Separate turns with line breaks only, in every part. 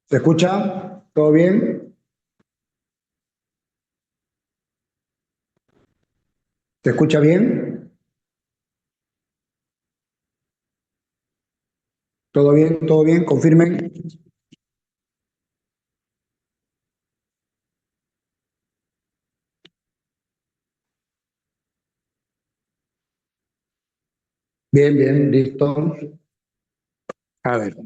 ¿Se escucha? ¿Todo bien? ¿Se escucha bien? ¿Todo bien? ¿Todo bien? Confirmen. Bien, bien, listo. A ver.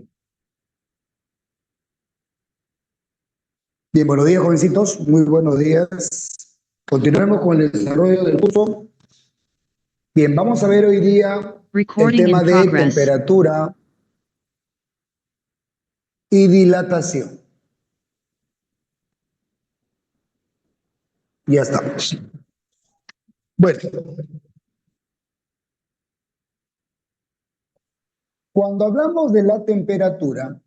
Bien, buenos días, jovencitos. Muy buenos días. Continuemos con el desarrollo del curso. Bien, vamos a ver hoy día el
Recording in
tema de
progress.
temperatura y dilatación. Ya estamos. Bueno, cuando hablamos de la temperatura,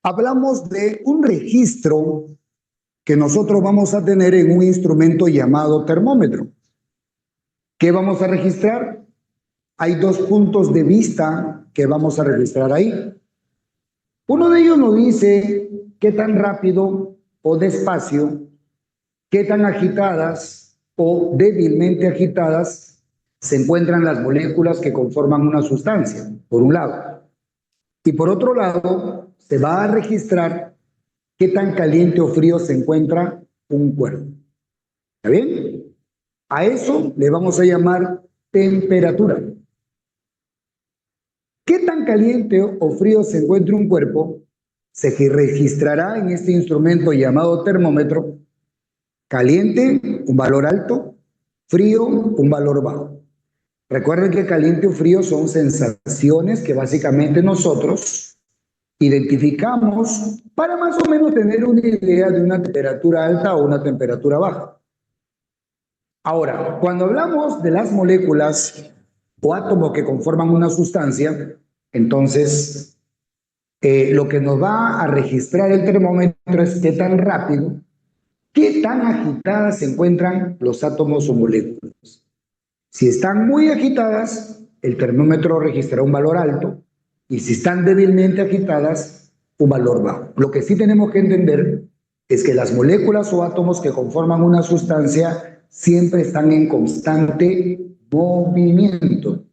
hablamos de un registro que nosotros vamos a tener en un instrumento llamado termómetro. ¿Qué vamos a registrar? Hay dos puntos de vista que vamos a registrar ahí. Uno de ellos nos dice qué tan rápido o despacio, qué tan agitadas o débilmente agitadas se encuentran las moléculas que conforman una sustancia, por un lado. Y por otro lado, se va a registrar qué tan caliente o frío se encuentra un cuerpo. ¿Está bien? A eso le vamos a llamar temperatura. ¿Qué tan caliente o frío se encuentra un cuerpo? Se registrará en este instrumento llamado termómetro. Caliente, un valor alto; frío, un valor bajo. Recuerden que caliente o frío son sensaciones que básicamente nosotros identificamos para más o menos tener una idea de una temperatura alta o una temperatura baja. Ahora, cuando hablamos de las moléculas o átomos que conforman una sustancia, entonces lo que nos va a registrar el termómetro es qué tan rápido, qué tan agitadas se encuentran los átomos o moléculas. Si están muy agitadas, el termómetro registrará un valor alto, y si están débilmente agitadas, un valor bajo. Lo que sí tenemos que entender es que las moléculas o átomos que conforman una sustancia siempre están en constante movimiento.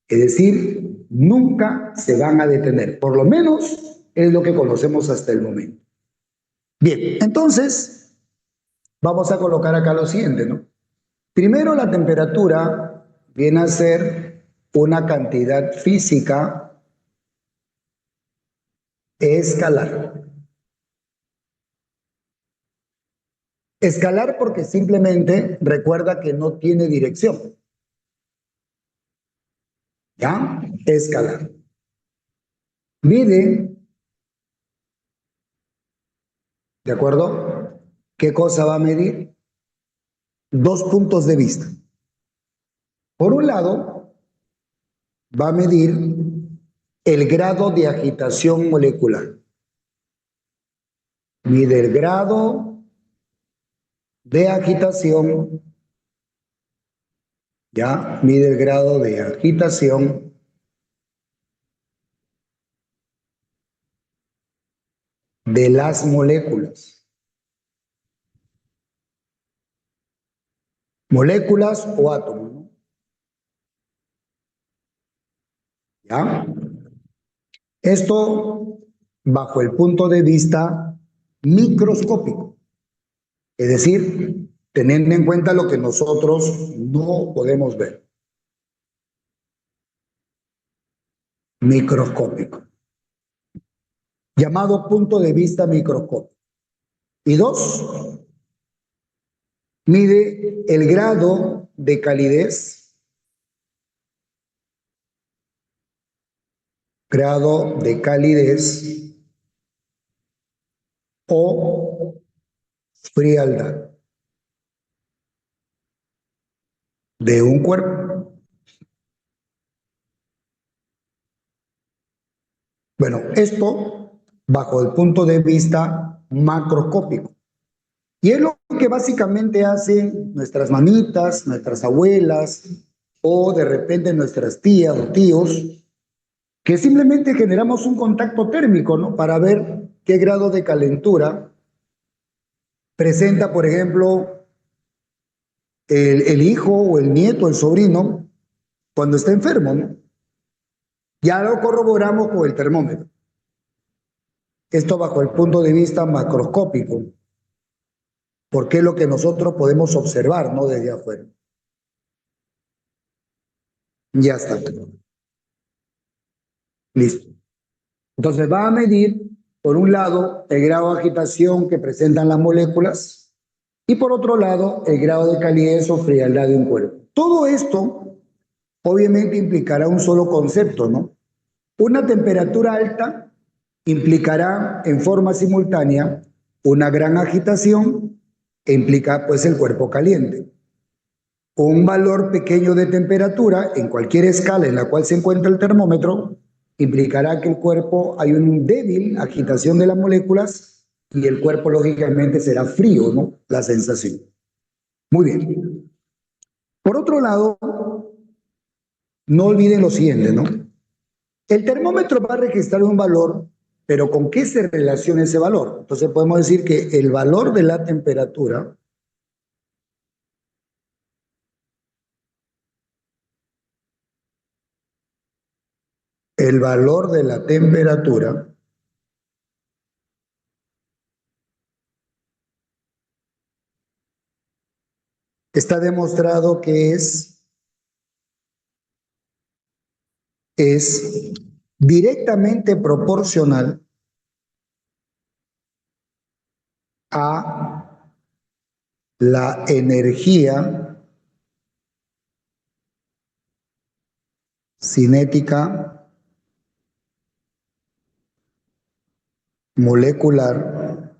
Es decir, nunca se van a detener. Por lo menos es lo que conocemos hasta el momento. Bien, entonces vamos a colocar acá lo siguiente, ¿no? Primero, la temperatura viene a ser una cantidad física escalar. Escalar porque simplemente recuerda que no tiene dirección. ¿Ya? Escalar. Mide, ¿de acuerdo? ¿Qué cosa va a medir? Dos puntos de vista. Por un lado, va a medir el grado de agitación molecular. Mide el grado de agitación, ya, mide el grado de agitación de las moléculas. Moléculas o átomos, ¿no? ¿Ya? Esto bajo el punto de vista microscópico, es decir, teniendo en cuenta lo que nosotros no podemos ver. Microscópico. Llamado punto de vista microscópico. Y dos, mide el grado de calidez, grado de calidez o frialdad de un cuerpo. Bueno, esto bajo el punto de vista macroscópico. Y es lo que básicamente hacen nuestras mamitas, nuestras abuelas o de repente nuestras tías o tíos que simplemente generamos un contacto térmico, ¿no? Para ver qué grado de calentura presenta, por ejemplo, el hijo o el nieto, el sobrino, cuando está enfermo, ¿no? Ya lo corroboramos con el termómetro. Esto bajo el punto de vista macroscópico, porque es lo que nosotros podemos observar, ¿no? Desde afuera. Ya está. Listo. Entonces va a medir, por un lado, el grado de agitación que presentan las moléculas y por otro lado, el grado de calidez o frialdad de un cuerpo. Todo esto obviamente implicará un solo concepto, ¿no? Una temperatura alta implicará en forma simultánea una gran agitación e implica pues el cuerpo caliente. Un valor pequeño de temperatura en cualquier escala en la cual se encuentra el termómetro implicará que el cuerpo hay una débil agitación de las moléculas y el cuerpo lógicamente será frío, ¿no? La sensación. Muy bien. Por otro lado, no olviden lo siguiente, ¿no? El termómetro va a registrar un valor, pero ¿con qué se relaciona ese valor? Entonces podemos decir que el valor de la temperatura está demostrado que es directamente proporcional a la energía cinética molecular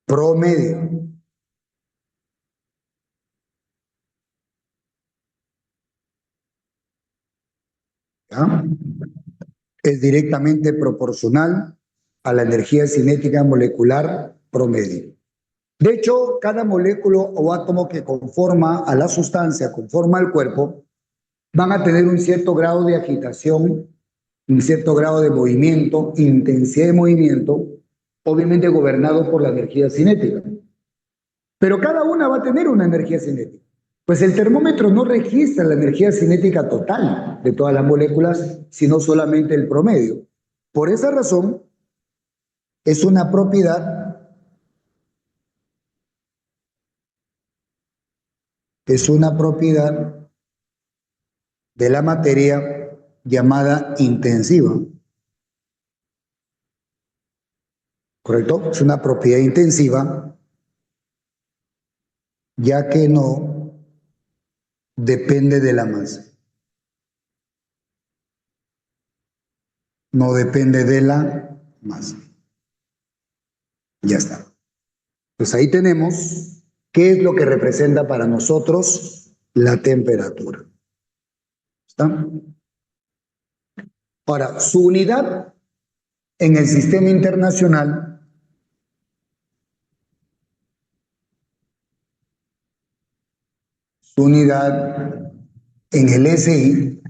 promedio. ¿Ya? Es directamente proporcional a la energía cinética molecular promedio. De hecho, cada molécula o átomo que conforma a la sustancia, conforma al cuerpo, van a tener un cierto grado de agitación, un cierto grado de movimiento, intensidad de movimiento, obviamente gobernado por la energía cinética. Pero cada una va a tener una energía cinética. Pues el termómetro no registra la energía cinética total de todas las moléculas, sino solamente el promedio. Por esa razón, es una propiedad, es una propiedad de la materia llamada intensiva. ¿Correcto? Es una propiedad intensiva, ya que no depende de la masa. No depende de la masa. Ya está. Pues ahí tenemos qué es lo que representa para nosotros la temperatura. ¿Está? Ahora, su unidad en el sistema internacional, su unidad en el SI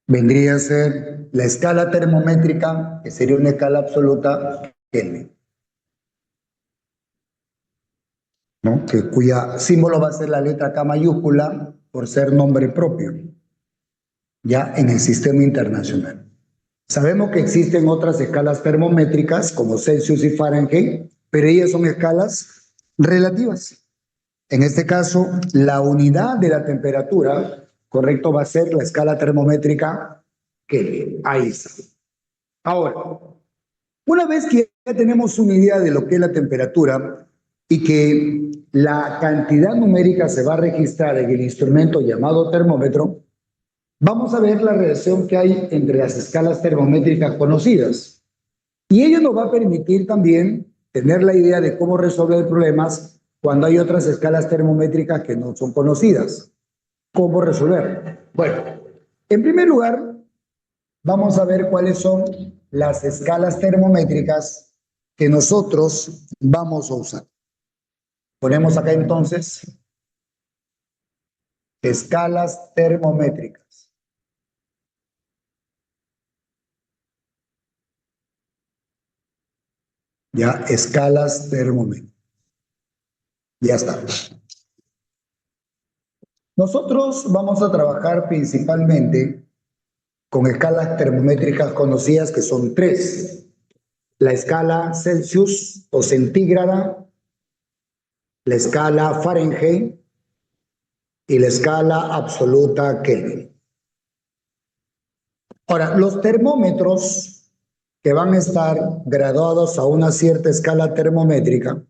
vendría a ser la escala termométrica, que sería una escala absoluta Kelvin, ¿no? Cuya símbolo va a ser la letra K mayúscula por ser nombre propio, ya en el sistema internacional. Sabemos que existen otras escalas termométricas como Celsius y Fahrenheit, pero ellas son escalas relativas. En este caso, la unidad de la temperatura, correcto, va a ser la escala termométrica Kelvin. Ahí está. Ahora, una vez que ya tenemos una idea de lo que es la temperatura y que la cantidad numérica se va a registrar en el instrumento llamado termómetro, vamos a ver la relación que hay entre las escalas termométricas conocidas. Y ello nos va a permitir también tener la idea de cómo resolver problemas cuando hay otras escalas termométricas que no son conocidas. ¿Cómo resolver? Bueno, en primer lugar, vamos a ver cuáles son las escalas termométricas que nosotros vamos a usar. Ponemos acá entonces escalas termométricas. Ya, escalas termométricas. Ya está. Nosotros vamos a trabajar principalmente con escalas termométricas conocidas que son tres. La escala Celsius o centígrada, la escala Fahrenheit y la escala absoluta Kelvin. Ahora, los termómetros que van a estar graduados a una cierta escala termométrica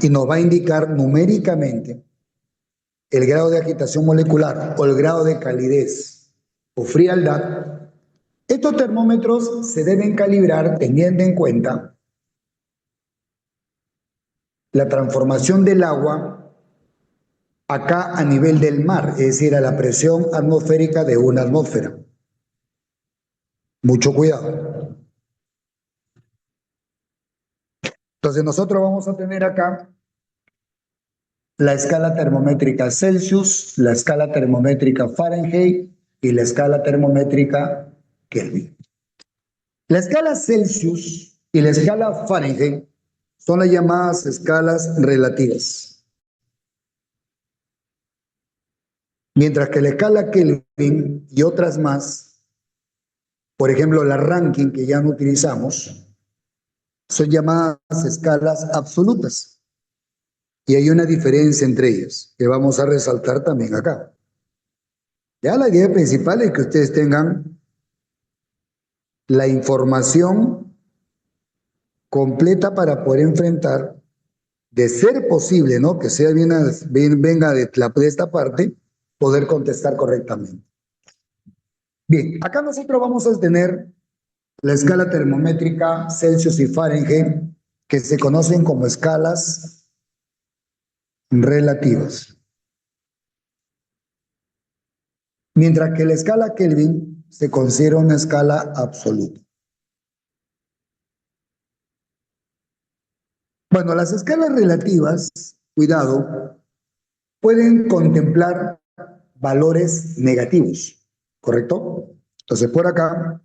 y nos va a indicar numéricamente el grado de agitación molecular o el grado de calidez o frialdad. Estos termómetros se deben calibrar teniendo en cuenta la transformación del agua acá a nivel del mar, es decir, a la presión atmosférica de una atmósfera. Mucho cuidado. Entonces nosotros vamos a tener acá la escala termométrica Celsius, la escala termométrica Fahrenheit y la escala termométrica Kelvin. La escala Celsius y la escala Fahrenheit son las llamadas escalas relativas. Mientras que la escala Kelvin y otras más, por ejemplo la Rankine que ya no utilizamos, son llamadas escalas absolutas. Y hay una diferencia entre ellas que vamos a resaltar también acá. Ya la idea principal es que ustedes tengan la información completa para poder enfrentar, de ser posible, ¿no? Que sea venga de esta parte, poder contestar correctamente. Bien, acá nosotros vamos a tener la escala termométrica Celsius y Fahrenheit, que se conocen como escalas relativas. Mientras que la escala Kelvin se considera una escala absoluta. Bueno, las escalas relativas, cuidado, pueden contemplar valores negativos, ¿correcto? Entonces, por acá,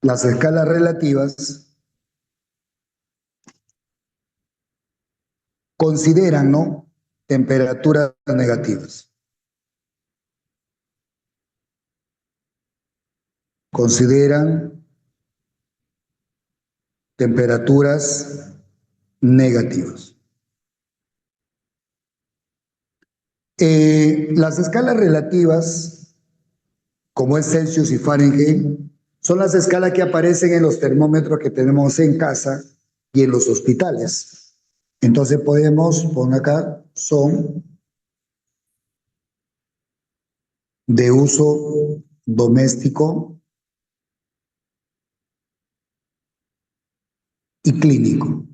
las escalas relativas consideran, ¿no?, temperaturas negativas. Consideran temperaturas negativas. Las escalas relativas, como es Celsius y Fahrenheit, son las escalas que aparecen en los termómetros que tenemos en casa y en los hospitales. Entonces podemos poner acá, son de uso doméstico y clínico.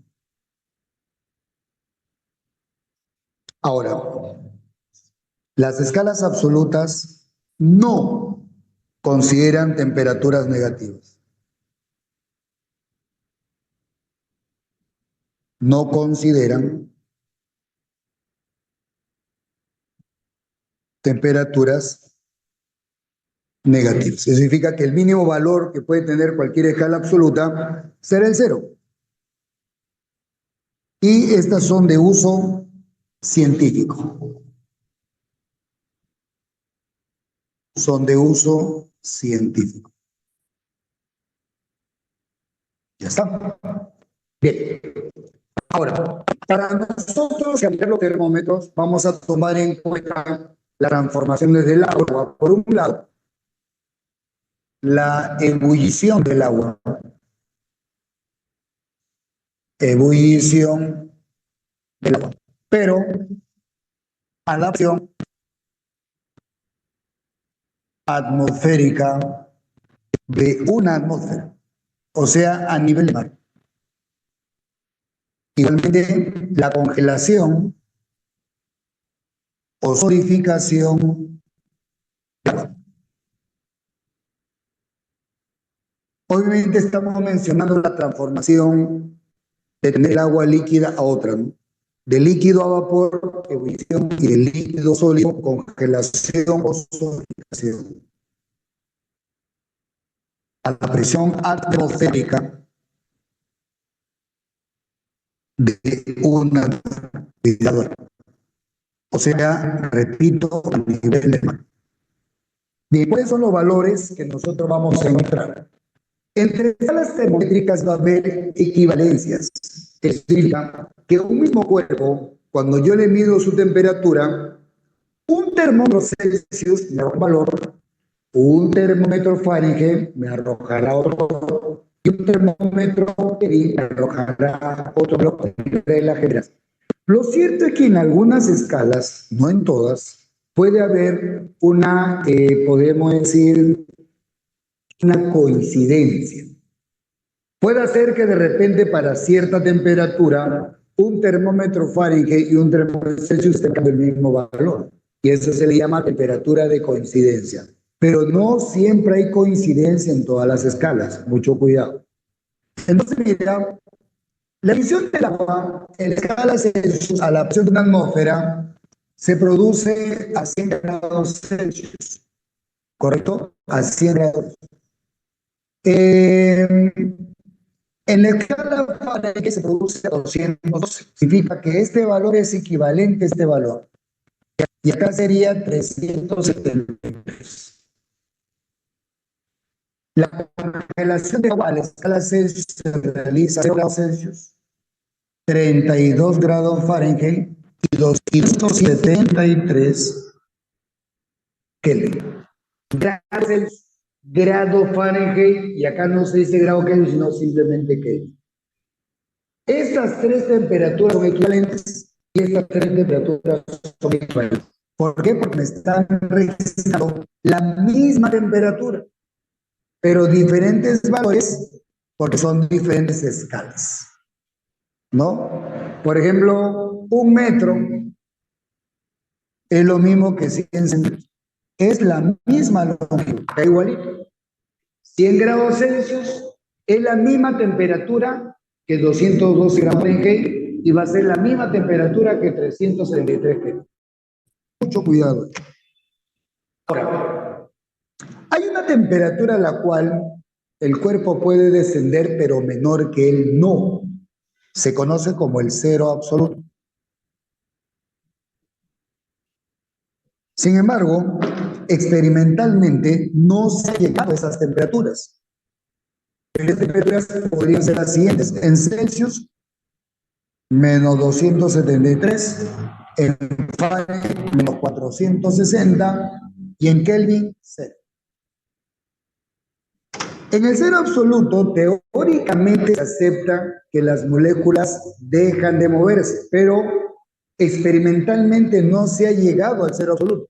Ahora, las escalas absolutas no consideran temperaturas negativas. No consideran temperaturas negativas. Eso significa que el mínimo valor que puede tener cualquier escala absoluta será el cero. Y estas son de uso científico. Son de uso científico. Ya está. Bien. Ahora, para nosotros cambiar los termómetros, vamos a tomar en cuenta las transformaciones del agua. Por un lado, la ebullición del agua. Ebullición del agua. Pero adaptación atmosférica de una atmósfera, o sea, a nivel de mar. Igualmente, la congelación o solidificación del agua. Obviamente estamos mencionando la transformación de tener agua líquida a otra, ¿no? de líquido a vapor, ebullición, y de líquido sólido, congelación o solidificación. A la presión atmosférica de una ventiladora. O sea, repito, a nivel de mar. Bien, ¿cuáles son los valores que nosotros vamos a encontrar? Entre escalas termométricas va a haber equivalencias. Esto significa que un mismo cuerpo, cuando yo le mido su temperatura, un termómetro Celsius me arroja un valor, un termómetro Fahrenheit me arrojará otro, y un termómetro Kelvin me arrojará otro valor de la generación. Lo cierto es que en algunas escalas, no en todas, puede haber una, podemos decir, una coincidencia. Puede ser que de repente para cierta temperatura un termómetro Fahrenheit y un termómetro Celsius tengan el mismo valor. Y eso se le llama temperatura de coincidencia. Pero no siempre hay coincidencia en todas las escalas. Mucho cuidado. Entonces, mira, la emisión del agua en escala Celsius a la presión de una atmósfera se produce a 100 grados Celsius. ¿Correcto? A 100 grados. Eh, En la escala Fahrenheit se produce a 212. Significa que este valor es equivalente a este valor. Y acá sería 373. La congelación de agua a la escala Celsius se realiza a 0 grados Celsius, 32 grados Fahrenheit y 273 Kelvin. Grados Celsius, grado Fahrenheit, y acá no se dice grado Kelvin, sino simplemente Kelvin. Estas tres temperaturas son equivalentes y estas tres temperaturas son equivalentes. ¿Por qué? Porque me están registrando la misma temperatura, pero diferentes valores porque son diferentes escalas, ¿no? Por ejemplo, un metro es lo mismo que 100 centímetros. Es la misma longitud, da igualito. 100 grados Celsius es la misma temperatura que 212 grados Fahrenheit y va a ser la misma temperatura que 373 Kelvin. Mucho cuidado. Ahora, hay una temperatura a la cual el cuerpo puede descender, pero menor que él no. Se conoce como el cero absoluto. Sin embargo, experimentalmente no se ha llegado a esas temperaturas. Las temperaturas podrían ser las siguientes. En Celsius, menos 273, en Fahrenheit, menos 460, y en Kelvin, 0. En el cero absoluto, teóricamente se acepta que las moléculas dejan de moverse, pero experimentalmente no se ha llegado al cero absoluto.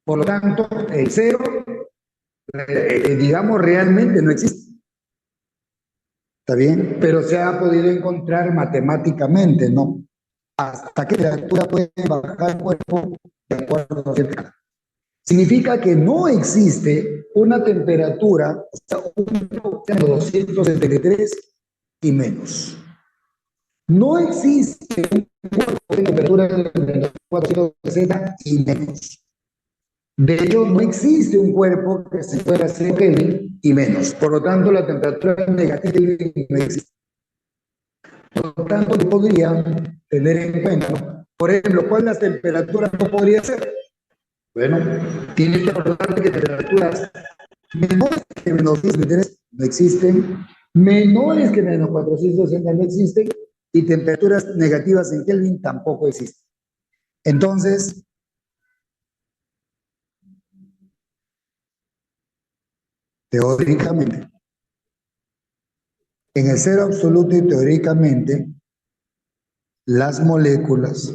Por lo tanto, el cero, digamos, realmente no existe. ¿Está bien? Pero se ha podido encontrar matemáticamente, ¿no? Hasta qué temperatura puede bajar el cuerpo de acuerdo a cierta. Significa que no existe una temperatura, o sea, un 273 y menos. No existe un cuerpo de temperatura de 460 y menos. De hecho, no existe un cuerpo que se pueda hacer Kelvin y menos. Por lo tanto, la temperatura negativa no existe. Por lo tanto, yo podría tener en cuenta, por ejemplo, ¿cuál temperatura no podría ser? Bueno, tienes que recordar que temperaturas menores que menos 103 no existen, menores que menos 460 no existen, y temperaturas negativas en Kelvin tampoco existen. Entonces, teóricamente, en el cero absoluto y teóricamente, las moléculas,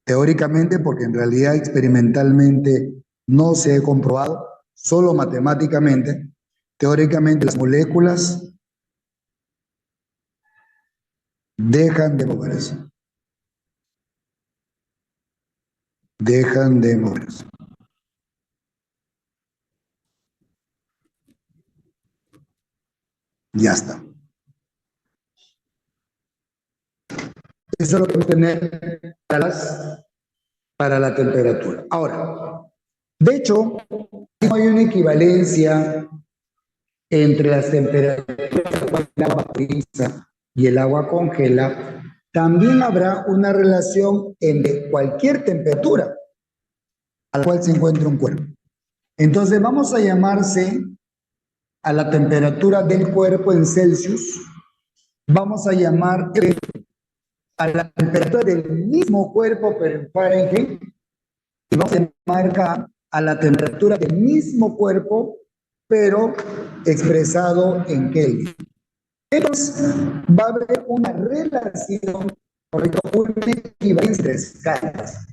teóricamente porque en realidad experimentalmente no se ha comprobado, solo matemáticamente, teóricamente las moléculas dejan de moverse. Dejan de moverse. Ya está. Eso es lo que vamos a tener para la temperatura. Ahora, de hecho, no hay una equivalencia entre las temperaturas del agua freeza y el agua congela. También habrá una relación entre cualquier temperatura a la cual se encuentre un cuerpo. Entonces vamos a llamarse a la temperatura del cuerpo en Celsius, vamos a llamar a la temperatura del mismo cuerpo pero en Fahrenheit, y vamos a marcar a la temperatura del mismo cuerpo pero expresado en Kelvin. Entonces va a haber una relación, correcto, una equivalencia de escalas.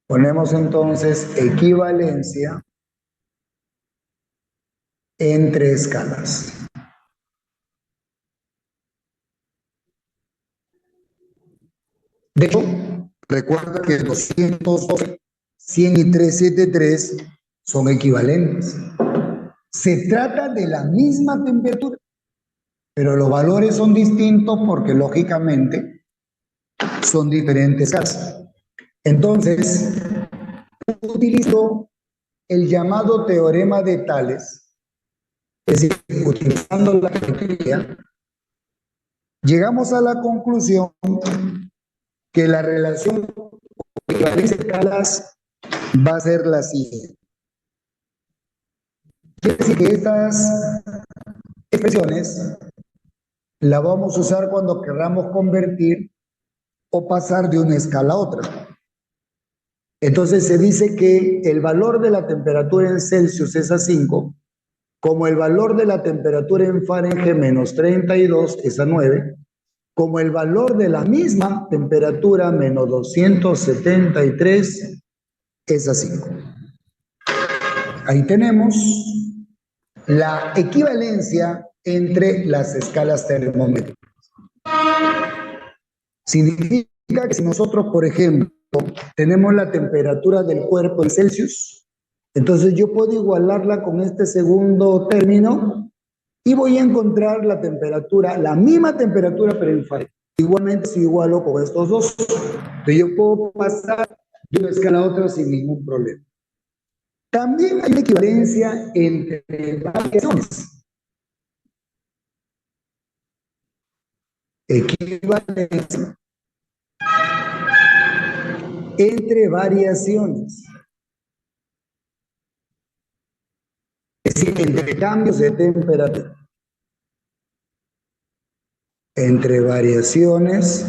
Ponemos entonces equivalencia entre escalas. De hecho, recuerda que 212, 100 y 373 son equivalentes. Se trata de la misma temperatura, pero los valores son distintos porque lógicamente son diferentes casas. Entonces, utilizo el llamado teorema de Tales, es decir, utilizando la geometría, llegamos a la conclusión que la relación de escalas va a ser la siguiente. Quiere decir que estas expresiones las vamos a usar cuando queramos convertir o pasar de una escala a otra. Entonces se dice que el valor de la temperatura en Celsius es a 5, como el valor de la temperatura en Fahrenheit menos 32 es a 9, como el valor de la misma temperatura menos 273 es a 5. Ahí tenemos la equivalencia entre las escalas termómetras. Significa que si nosotros, por ejemplo, tenemos la temperatura del cuerpo en Celsius, entonces yo puedo igualarla con este segundo término y voy a encontrar la temperatura, la misma temperatura, pero en Fahrenheit. Igualmente si igualo con estos dos, entonces yo puedo pasar de una escala a otra sin ningún problema. También hay una equivalencia entre variaciones. Equivalencia entre variaciones. Es decir, entre cambios de temperatura. Entre variaciones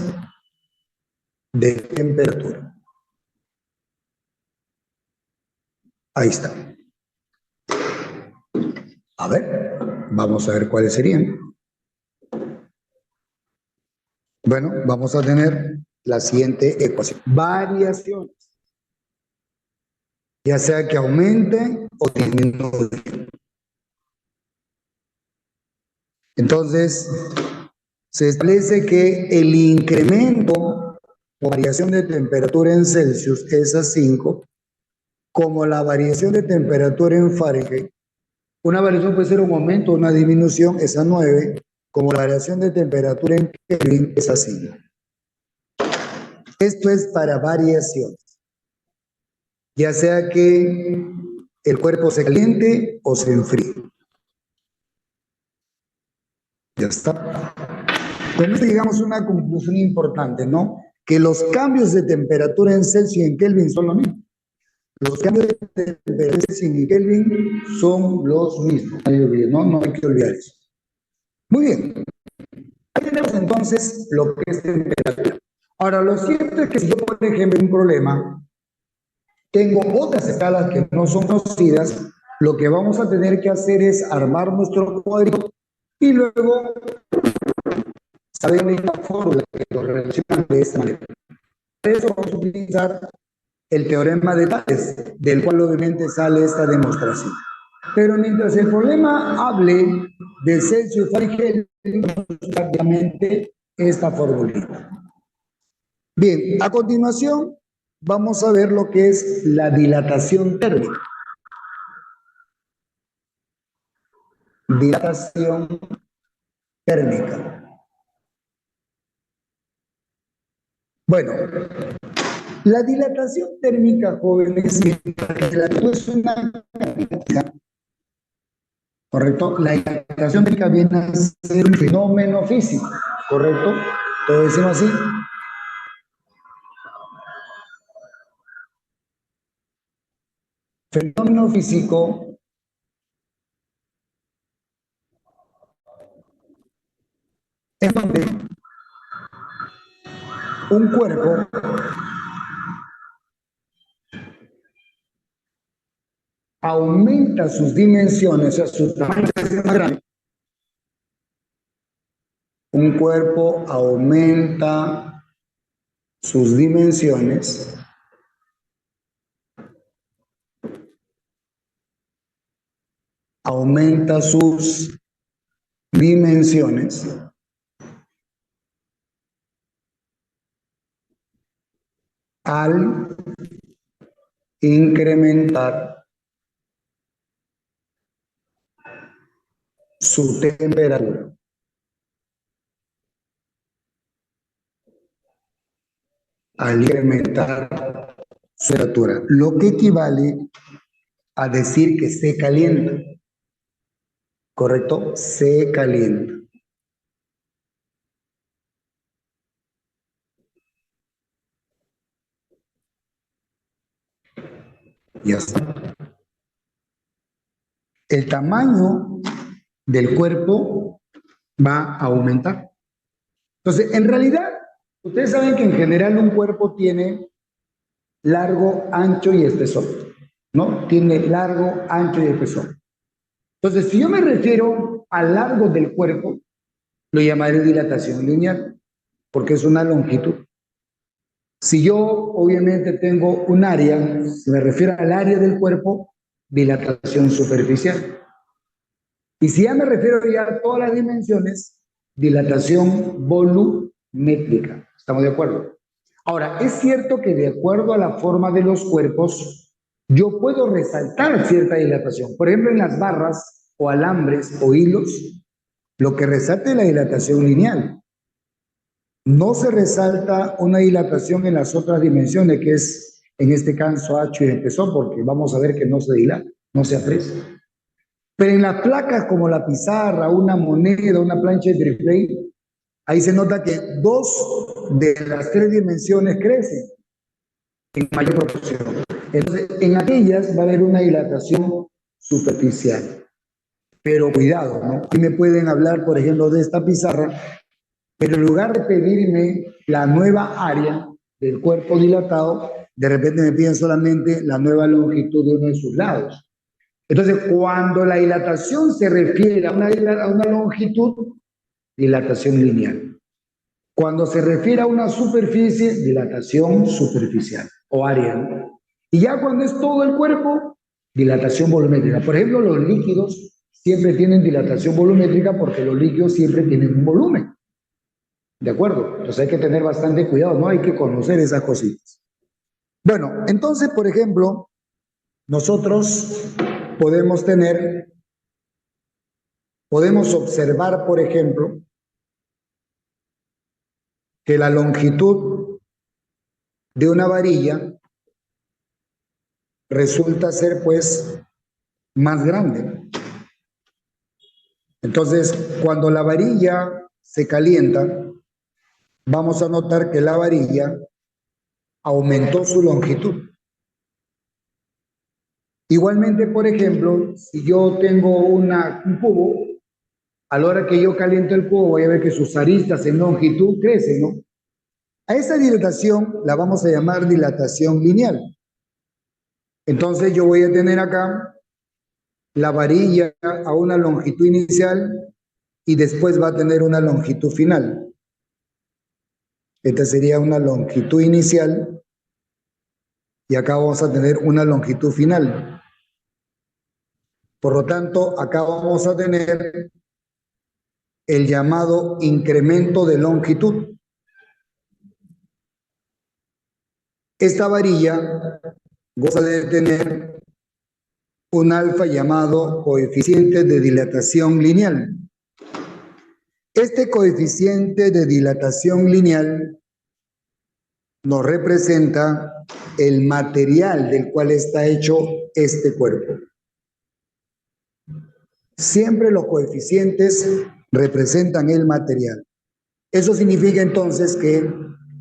de temperatura. Ahí está. A ver, vamos a ver cuáles serían. Bueno, vamos a tener la siguiente ecuación. Variaciones. Ya sea que aumente o disminuya. Entonces, se establece que el incremento o variación de temperatura en Celsius es a 5, como la variación de temperatura en Fahrenheit. Una variación puede ser un aumento o una disminución, es a 9, como la variación de temperatura en Kelvin es a 5. Esto es para variaciones, ya sea que el cuerpo se caliente o se enfríe. Ya está. Con esto llegamos a una conclusión importante, ¿no? Que los cambios de temperatura en Celsius y en Kelvin son los mismos. Los cambios de temperatura en Celsius y en Kelvin son los mismos. No hay que olvidar eso. Muy bien. Ahí tenemos entonces lo que es temperatura. Ahora, lo cierto es que si yo, por ejemplo, un problema, tengo otras escalas que no son conocidas, lo que vamos a tener que hacer es armar nuestro cuadrito y luego saber esta fórmula que lo relaciona de esta manera. Para eso vamos a utilizar el teorema de Tales, del cual obviamente sale esta demostración. Pero mientras el problema hable de Celsius y Fahrenheit, prácticamente esta fórmula. Bien, a continuación vamos a ver lo que es la dilatación térmica. Dilatación térmica. Bueno, la dilatación térmica, jóvenes, es una cantidad, ¿correcto? La dilatación térmica viene a ser un fenómeno físico, ¿correcto? Todo decimos así. Fenómeno físico es donde un cuerpo aumenta sus dimensiones, o sea, su tamaño es más grande. Un cuerpo aumenta sus dimensiones aumenta sus dimensiones al incrementar su temperatura. Al incrementar su temperatura, lo que equivale a decir que se calienta, ¿correcto? Se calienta. Ya está. El tamaño del cuerpo va a aumentar. Entonces, en realidad, ustedes saben que en general un cuerpo tiene largo, ancho y espesor, ¿no? Tiene largo, ancho y espesor. Entonces, si yo me refiero al largo del cuerpo, lo llamaré dilatación lineal, porque es una longitud. Si yo obviamente tengo un área, si me refiero al área del cuerpo, dilatación superficial. Y si ya me refiero ya a todas las dimensiones, dilatación volumétrica. ¿Estamos de acuerdo? Ahora, es cierto que de acuerdo a la forma de los cuerpos, yo puedo resaltar cierta dilatación. Por ejemplo, en las barras o alambres o hilos, lo que resalta es la dilatación lineal. No se resalta una dilatación en las otras dimensiones, que es en este caso H y espesor, porque vamos a ver que no se dilata, no se aprecia. Pero en las placas como la pizarra, una moneda, una plancha de triple, ahí se nota que dos de las tres dimensiones crecen en mayor proporción. Entonces, en aquellas va a haber una dilatación superficial. Pero cuidado, ¿no? Y me pueden hablar, por ejemplo, de esta pizarra, pero en lugar de pedirme la nueva área del cuerpo dilatado, de repente me piden solamente la nueva longitud de uno de sus lados. Entonces, cuando la dilatación se refiere a una longitud, dilatación lineal. Cuando se refiere a una superficie, dilatación superficial o área. Y ya cuando es todo el cuerpo, dilatación volumétrica. Por ejemplo, los líquidos siempre tienen dilatación volumétrica porque los líquidos siempre tienen un volumen. ¿De acuerdo? Entonces hay que tener bastante cuidado, ¿no? Hay que conocer esas cositas. Bueno, entonces, por ejemplo, nosotros podemos observar, por ejemplo, que la longitud de una varilla resulta ser, pues, más grande. Entonces, cuando la varilla se calienta, vamos a notar que la varilla aumentó su longitud. Igualmente, por ejemplo, si yo tengo un cubo, a la hora que yo caliento el cubo, voy a ver que sus aristas en longitud crecen, ¿no? A esa dilatación la vamos a llamar dilatación lineal. Entonces yo voy a tener acá la varilla a una longitud inicial y después va a tener una longitud final. Esta sería una longitud inicial y acá vamos a tener una longitud final. Por lo tanto, acá vamos a tener el llamado incremento de longitud. Esta varilla goza de tener un alfa llamado coeficiente de dilatación lineal. Este coeficiente de dilatación lineal nos representa el material del cual está hecho este cuerpo. Siempre los coeficientes representan el material. Eso significa entonces que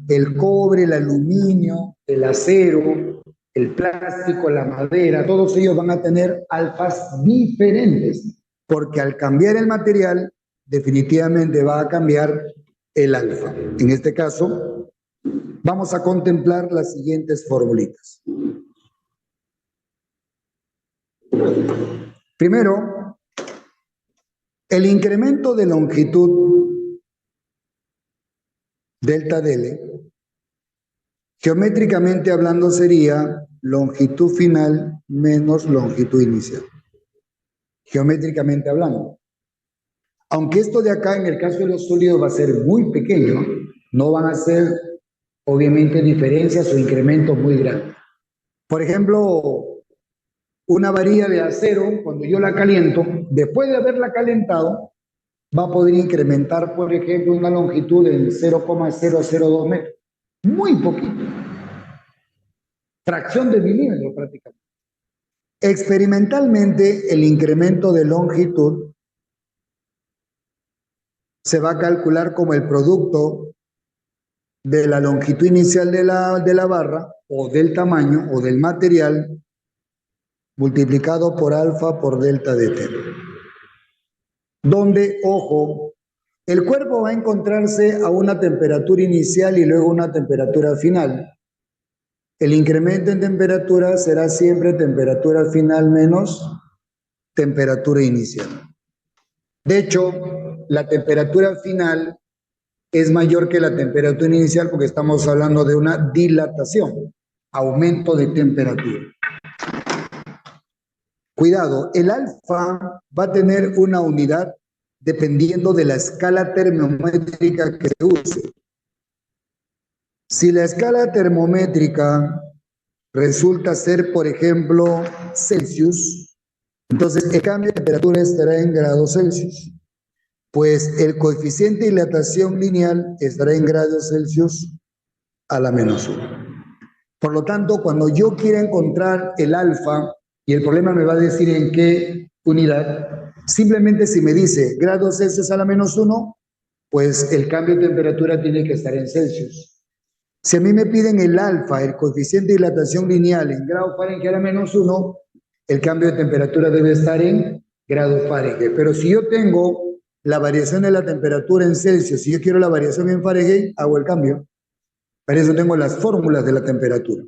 el cobre, el aluminio, el acero, el plástico, la madera, todos ellos van a tener alfas diferentes, porque al cambiar el material, definitivamente va a cambiar el alfa. En este caso, vamos a contemplar las siguientes formulitas. Primero, el incremento de longitud delta DL, geométricamente hablando, sería longitud final menos longitud inicial. Geométricamente hablando. Aunque esto de acá, en el caso de los sólidos, va a ser muy pequeño, no van a ser, obviamente, diferencias o incrementos muy grandes. Por ejemplo, una varilla de acero, cuando yo la caliento, después de haberla calentado, va a poder incrementar, por ejemplo, una longitud de 0,002 metros. Muy poquito. Fracción de milímetro prácticamente. Experimentalmente, el incremento de longitud se va a calcular como el producto de la longitud inicial de la barra, o del tamaño, o del material, multiplicado por alfa por delta de t. Donde, ojo, el cuerpo va a encontrarse a una temperatura inicial y luego una temperatura final. El incremento en temperatura será siempre temperatura final menos temperatura inicial. De hecho, la temperatura final es mayor que la temperatura inicial porque estamos hablando de una dilatación, aumento de temperatura. Cuidado, el alfa va a tener una unidad dependiendo de la escala termométrica que se use. Si la escala termométrica resulta ser, por ejemplo, Celsius, entonces el cambio de temperatura estará en grados Celsius, pues el coeficiente de dilatación lineal estará en grados Celsius a la menos 1. Por lo tanto, cuando yo quiera encontrar el alfa, y el problema me va a decir en qué unidad, simplemente si me dice grados Celsius a la menos 1, pues el cambio de temperatura tiene que estar en Celsius. Si a mí me piden el alfa, el coeficiente de dilatación lineal en grados Fahrenheit a la menos 1, el cambio de temperatura debe estar en grados Fahrenheit. Pero si yo tengo la variación de la temperatura en Celsius, si yo quiero la variación en Fahrenheit, hago el cambio. Para eso tengo las fórmulas de la temperatura.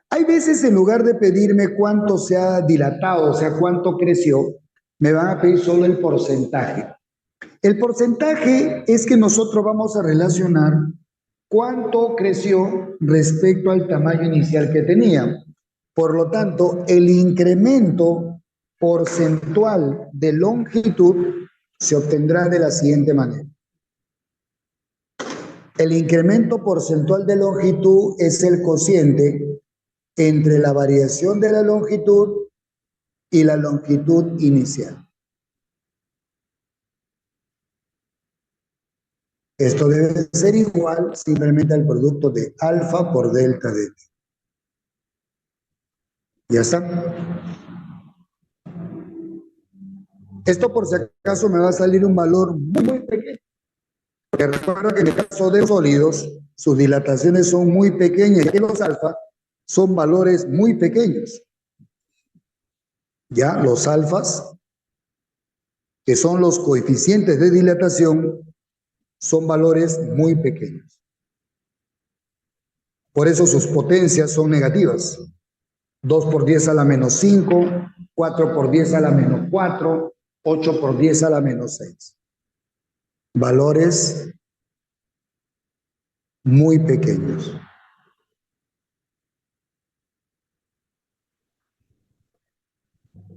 Hay veces, en lugar de pedirme cuánto se ha dilatado, o sea, cuánto creció, me van a pedir solo el porcentaje. El porcentaje es que nosotros vamos a relacionar cuánto creció respecto al tamaño inicial que tenía. Por lo tanto, el incremento porcentual de longitud se obtendrá de la siguiente manera. El incremento porcentual de longitud es el cociente entre la variación de la longitud y la longitud inicial. Esto debe ser igual simplemente al producto de alfa por delta de t. ¿Ya está? Esto, por si acaso, me va a salir un valor muy pequeño. Porque recuerda que en el caso de sólidos, sus dilataciones son muy pequeñas y los alfa son valores muy pequeños. Ya, los alfas, que son los coeficientes de dilatación, son valores muy pequeños. Por eso sus potencias son negativas. 2 por 10 a la menos 5, 4 por 10 a la menos 4, 8 por 10 a la menos 6. Valores muy pequeños.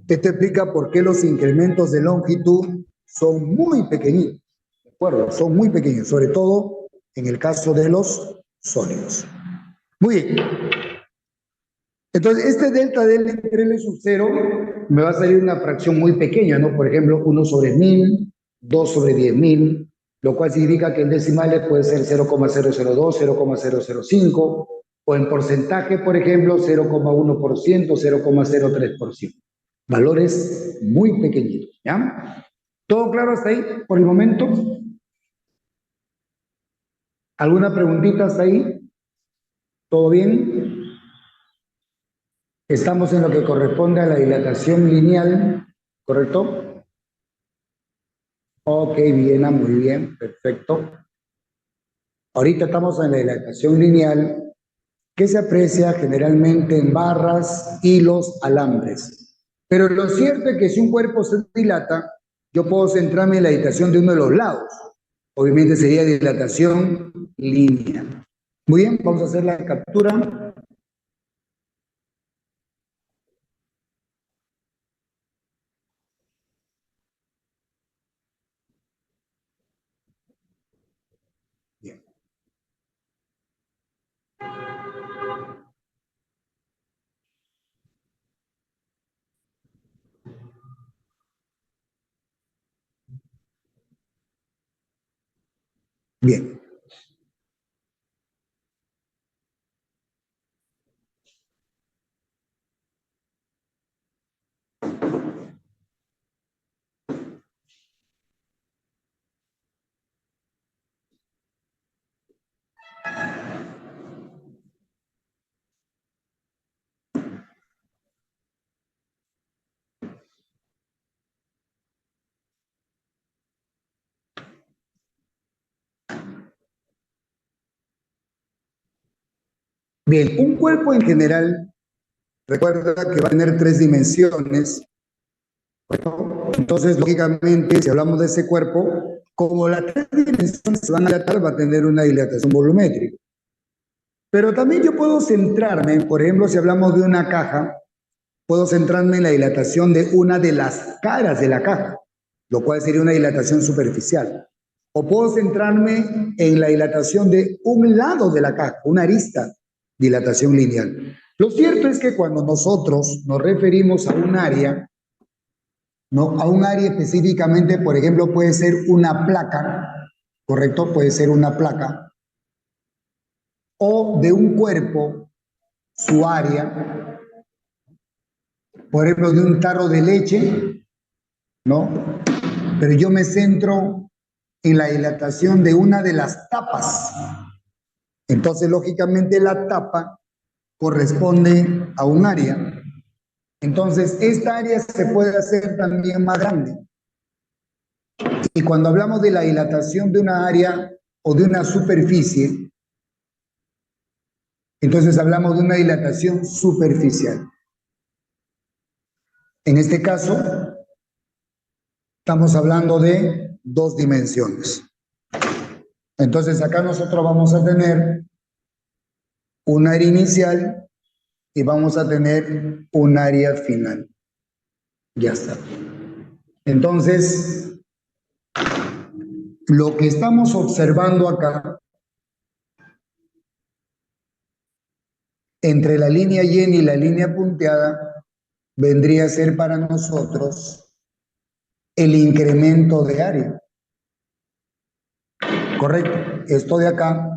Esto explica por qué los incrementos de longitud son muy pequeñitos. ¿De acuerdo? Son muy pequeños, sobre todo en el caso de los sólidos. Muy bien. Entonces, este delta del entre L sub 0 me va a salir una fracción muy pequeña, ¿no? Por ejemplo, 1 sobre 1000, 2 sobre 10.000, lo cual significa que en decimales puede ser 0,002, 0,005, o en porcentaje, por ejemplo, 0,1%, 0,03%. Valores muy pequeñitos, ¿ya? ¿Todo claro hasta ahí por el momento? ¿Alguna preguntita hasta ahí? ¿Todo bien? Estamos en lo que corresponde a la dilatación lineal, ¿correcto? Ok, bien, muy bien, perfecto. Ahorita estamos en la dilatación lineal que se aprecia generalmente en barras, hilos, alambres. Pero lo cierto es que si un cuerpo se dilata, yo puedo centrarme en la dilatación de uno de los lados. Obviamente sería dilatación lineal. Muy bien, vamos a hacer la captura. Bien. Bien. Bien, un cuerpo en general, recuerda que va a tener tres dimensiones. ¿No? Entonces, lógicamente, si hablamos de ese cuerpo, como las tres dimensiones se van a dilatar, va a tener una dilatación volumétrica. Pero también yo puedo centrarme, por ejemplo, si hablamos de una caja, puedo centrarme en la dilatación de una de las caras de la caja, lo cual sería una dilatación superficial. O puedo centrarme en la dilatación de un lado de la caja, una arista, dilatación lineal. Lo cierto es que cuando nosotros nos referimos a un área, ¿no? A un área específicamente, por ejemplo, puede ser una placa, ¿correcto? Puede ser una placa, o de un cuerpo, su área, por ejemplo, de un tarro de leche, ¿no? Pero yo me centro en la dilatación de una de las tapas. Entonces, lógicamente, la tapa corresponde a un área. Entonces, esta área se puede hacer también más grande. Y cuando hablamos de la dilatación de una área o de una superficie, entonces hablamos de una dilatación superficial. En este caso, estamos hablando de dos dimensiones. Entonces acá nosotros vamos a tener un área inicial y vamos a tener un área final. Ya está. Entonces, lo que estamos observando acá, entre la línea llena y la línea punteada, vendría a ser para nosotros el incremento de área. Correcto. Esto de acá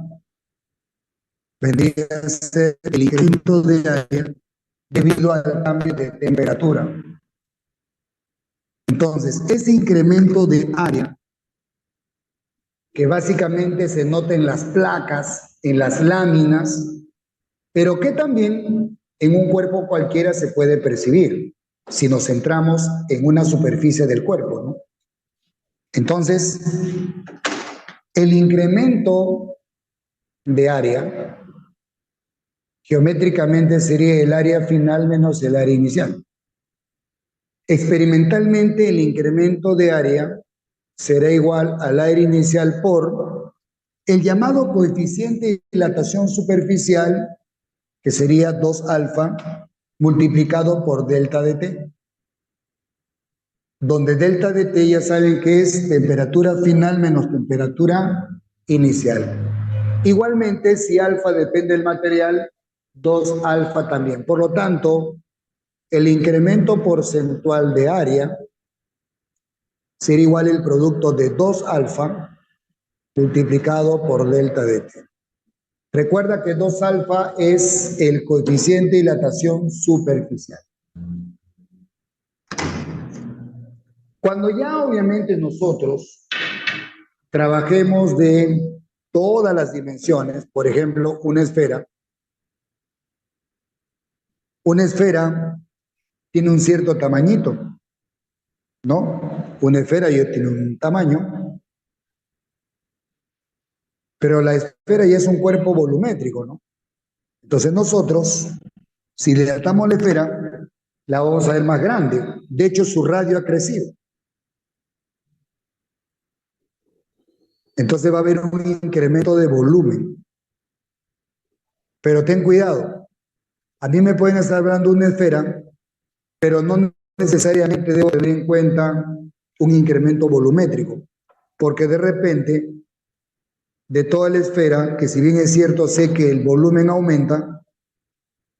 vendría a ser el incremento de área debido al cambio de temperatura. Entonces, ese incremento de área, que básicamente se nota en las placas, en las láminas, pero que también en un cuerpo cualquiera se puede percibir si nos centramos en una superficie del cuerpo, ¿no? Entonces, el incremento de área geométricamente sería el área final menos el área inicial. Experimentalmente, el incremento de área será igual al área inicial por el llamado coeficiente de dilatación superficial, que sería 2 alfa, multiplicado por delta de T, donde delta de T ya saben que es temperatura final menos temperatura inicial. Igualmente, si alfa depende del material, 2 alfa también. Por lo tanto, el incremento porcentual de área sería igual el producto de 2 alfa multiplicado por delta de t. Recuerda que 2 alfa es el coeficiente de dilatación superficial. Cuando ya obviamente nosotros trabajemos de todas las dimensiones, por ejemplo, una esfera tiene un cierto tamañito, ¿no? Una esfera ya tiene un tamaño, pero la esfera ya es un cuerpo volumétrico, ¿no? Entonces nosotros, si dilatamos la esfera, la vamos a ver más grande. De hecho, su radio ha crecido. Entonces va a haber un incremento de volumen. Pero ten cuidado. A mí me pueden estar hablando de una esfera, pero no necesariamente debo tener en cuenta un incremento volumétrico. Porque de repente, de toda la esfera, que si bien es cierto, sé que el volumen aumenta,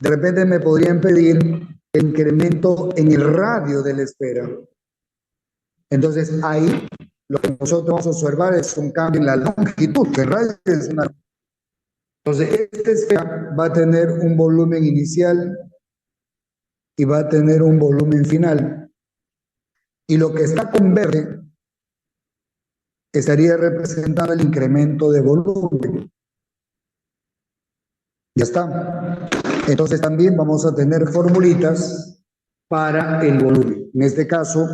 de repente me podrían pedir el incremento en el radio de la esfera. Entonces ahí lo que nosotros vamos a observar es un cambio en la longitud, que el radio es una... Entonces esta esfera va a tener un volumen inicial y va a tener un volumen final. Y lo que está con verde estaría representando el incremento de volumen. Ya está. Entonces también vamos a tener formulitas para el volumen. En este caso,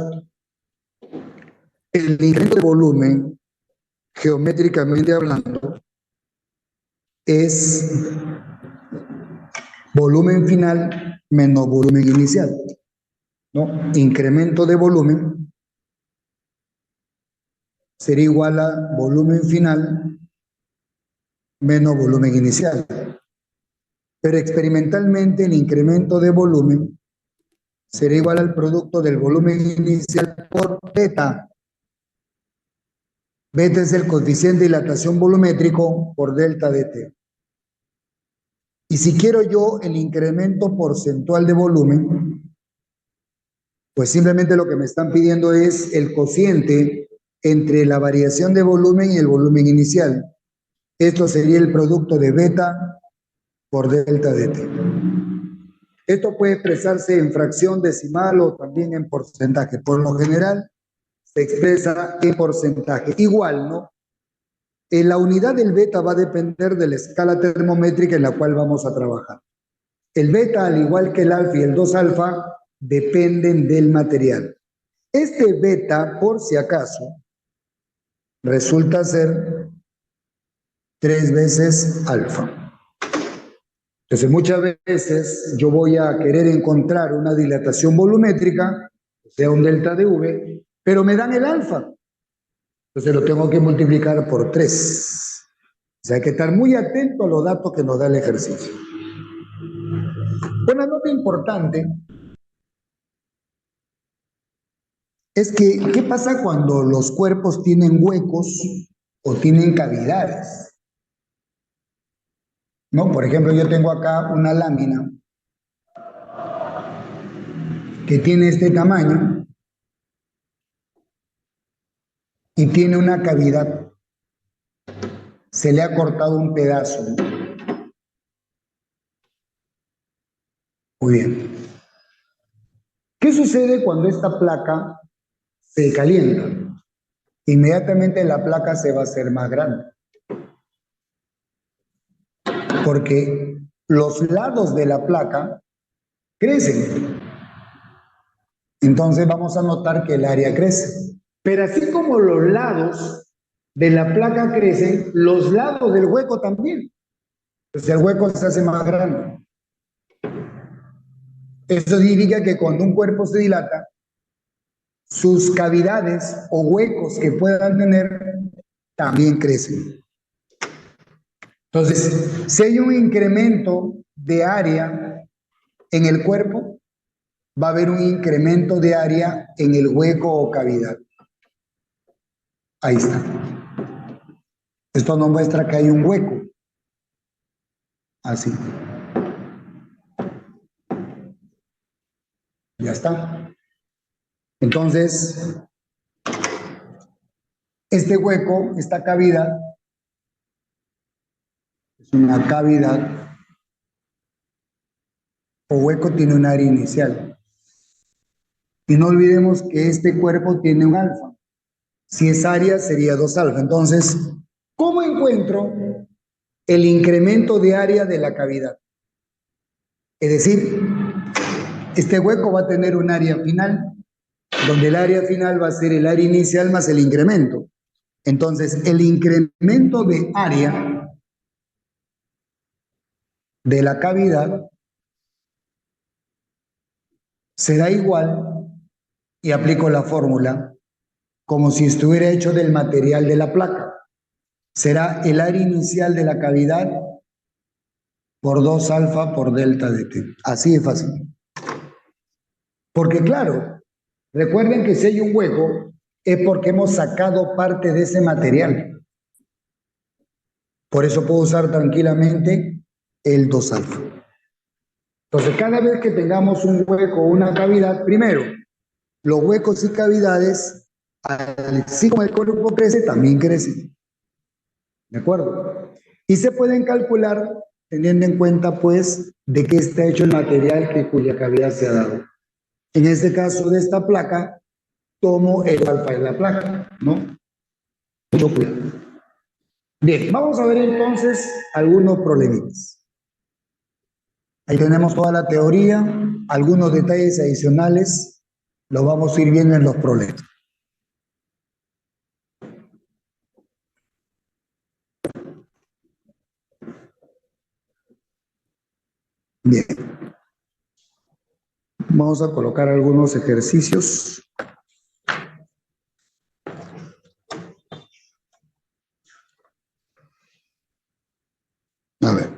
el incremento de volumen, geométricamente hablando, es volumen final menos volumen inicial, ¿no? Incremento de volumen sería igual a volumen final menos volumen inicial. Pero experimentalmente el incremento de volumen será igual al producto del volumen inicial por beta. Beta es el coeficiente de dilatación volumétrico por delta de t. Y si quiero yo el incremento porcentual de volumen, pues simplemente lo que me están pidiendo es el cociente entre la variación de volumen y el volumen inicial. Esto sería el producto de beta por delta de t. Esto puede expresarse en fracción decimal o también en porcentaje. Por lo general se expresa en porcentaje. Igual, ¿no? La unidad del beta va a depender de la escala termométrica en la cual vamos a trabajar. El beta, al igual que el alfa y el 2 alfa, dependen del material. Este beta, por si acaso, resulta ser 3 veces alfa. Entonces, muchas veces yo voy a querer encontrar una dilatación volumétrica, o sea, un delta de V, pero me dan el alfa. Entonces lo tengo que multiplicar por 3. O sea, hay que estar muy atento a los datos que nos da el ejercicio. Una nota importante es que, ¿qué pasa cuando los cuerpos tienen huecos o tienen cavidades? ¿No? Por ejemplo, yo tengo acá una lámina que tiene este tamaño y tiene una cavidad. Se le ha cortado un pedazo. Muy bien. ¿Qué sucede cuando esta placa se calienta? Inmediatamente la placa se va a hacer más grande. Porque los lados de la placa crecen. Entonces vamos a notar que el área crece. Pero así como los lados de la placa crecen, los lados del hueco también. Entonces el hueco se hace más grande. Eso significa que cuando un cuerpo se dilata, sus cavidades o huecos que puedan tener también crecen. Entonces, si hay un incremento de área en el cuerpo, va a haber un incremento de área en el hueco o cavidad. Ahí está. Esto nos muestra que hay un hueco. Así. Ya está. Entonces, este hueco, esta cavidad, Es una cavidad o hueco, tiene un área inicial. Y no olvidemos que este cuerpo tiene un alfa. Si es área, sería 2 alfa. Entonces, ¿cómo encuentro el incremento de área de la cavidad? Es decir, este hueco va a tener un área final, donde el área final va a ser el área inicial más el incremento. Entonces, el incremento de área de la cavidad será igual, y aplico la fórmula, como si estuviera hecho del material de la placa. Será el área inicial de la cavidad por 2 alfa por delta de t. Así de fácil. Porque claro, recuerden que si hay un hueco es porque hemos sacado parte de ese material. Por eso puedo usar tranquilamente el 2 alfa. Entonces, cada vez que tengamos un hueco o una cavidad, primero, los huecos y cavidades, así como el cuerpo crece, también crecen. ¿De acuerdo? Y se pueden calcular teniendo en cuenta, pues, de qué está hecho el material cuya cavidad se ha dado. En este caso de esta placa, tomo el alfa de la placa, ¿no? Mucho cuidado. Bien, vamos a ver entonces algunos problemitas. Ahí tenemos toda la teoría, algunos detalles adicionales los vamos a ir viendo en los problemas. Bien, vamos a colocar algunos ejercicios. A ver.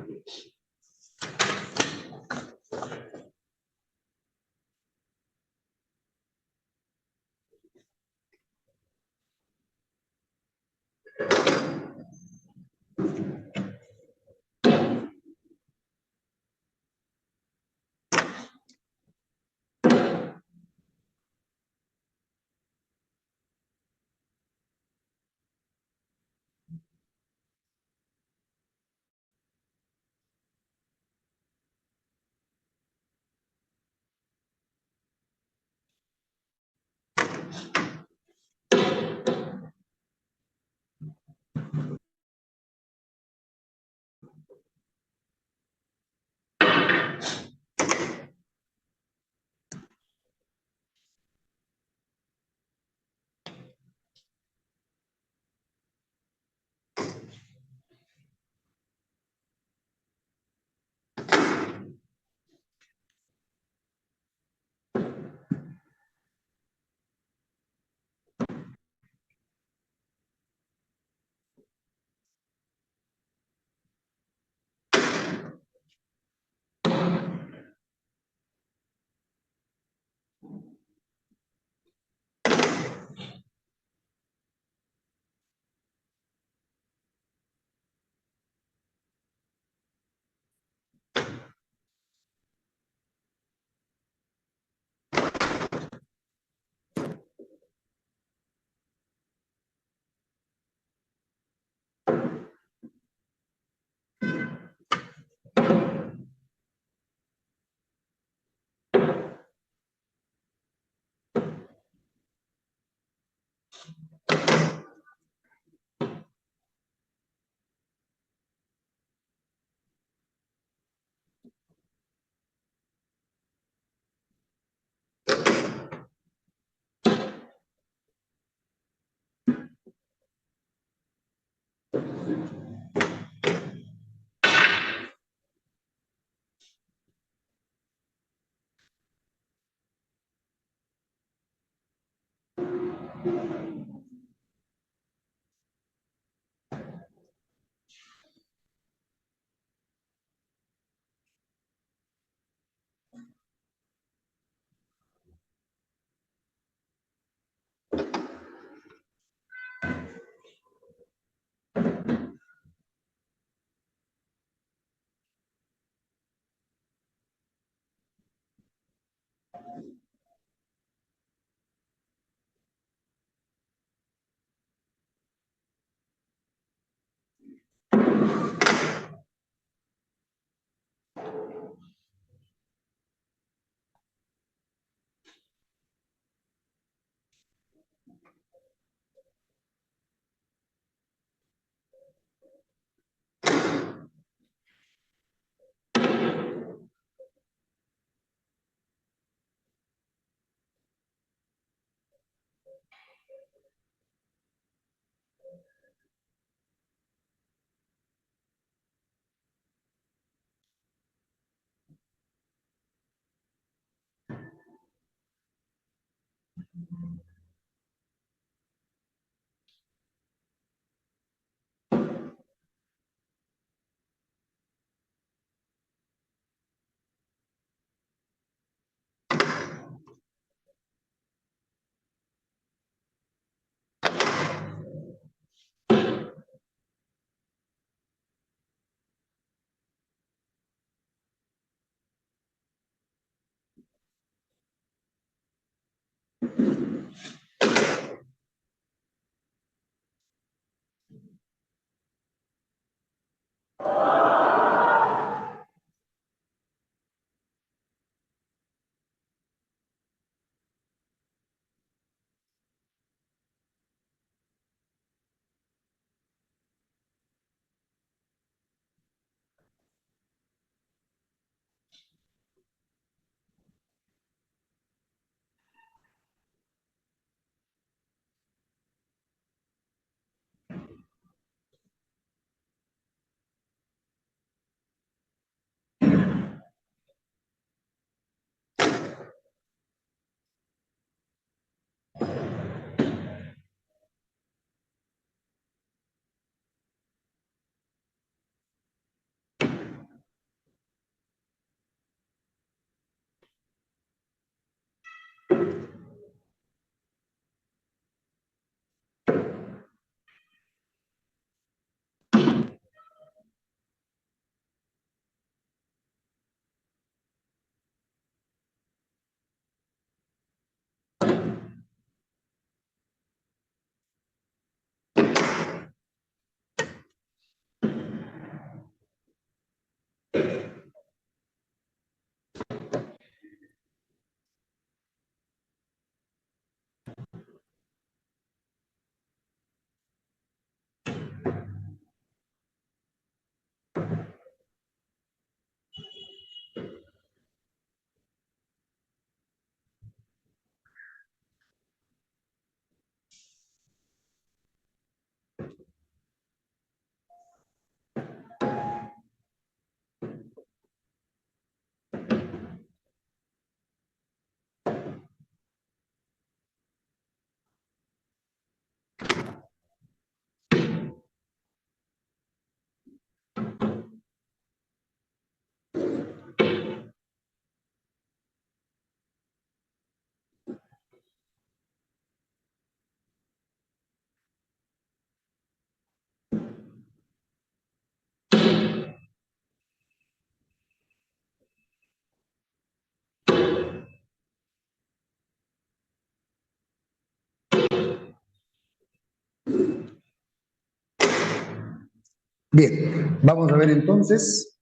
Bien, vamos a ver entonces.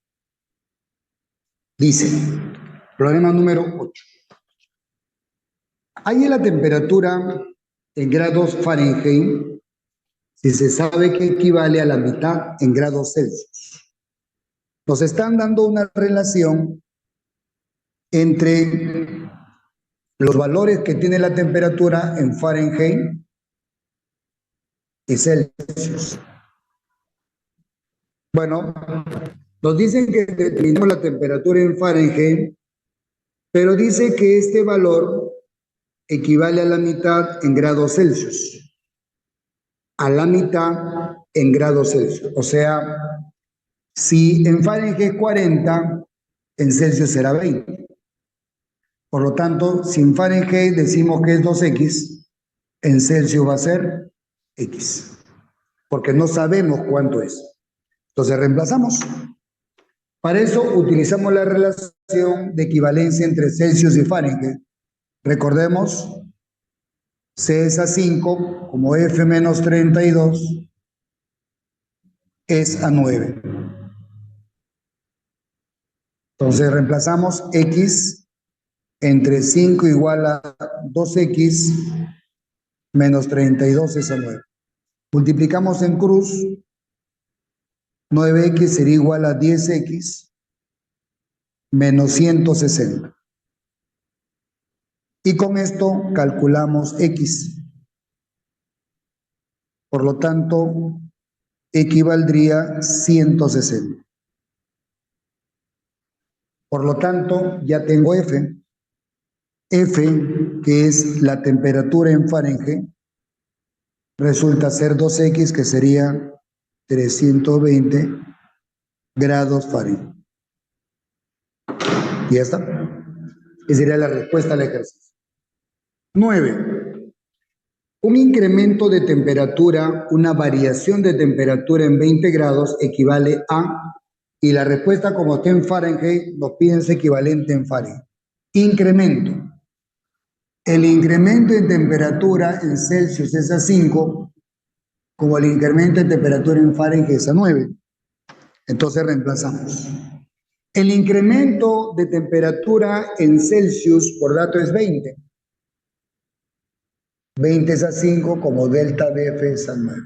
Dice, problema número 8. Hay la temperatura en grados Fahrenheit si se sabe que equivale a la mitad en grados Celsius. Nos están dando una relación entre los valores que tiene la temperatura en Fahrenheit y Celsius. Bueno, nos dicen que determinamos la temperatura en Fahrenheit, pero dice que este valor equivale a la mitad en grados Celsius. A la mitad en grados Celsius. O sea, si en Fahrenheit es 40, en Celsius será 20. Por lo tanto, si en Fahrenheit decimos que es 2x, en Celsius va a ser x, porque no sabemos cuánto es. Entonces reemplazamos. Para eso utilizamos la relación de equivalencia entre Celsius y Fahrenheit. Recordemos, C es a 5, como F menos 32 es a 9. Entonces reemplazamos x entre 5 igual a 2x menos 32 es a 9. Multiplicamos en cruz, 9x sería igual a 10x menos 160. Y con esto calculamos x. Por lo tanto, equivaldría 160. Por lo tanto, ya tengo f. F que es la temperatura en Fahrenheit, resulta ser 2x, que sería 320 grados Fahrenheit. Y ya está. Esa sería la respuesta al ejercicio. 9. Un incremento de temperatura, una variación de temperatura en 20 grados equivale a, y la respuesta como está en Fahrenheit, nos piden ese equivalente en Fahrenheit. Incremento. El incremento en temperatura en Celsius es a 5, como el incremento en temperatura en Fahrenheit es a 9. Entonces reemplazamos. El incremento de temperatura en Celsius por dato es 20. 20 es a 5, como delta BF es a 9.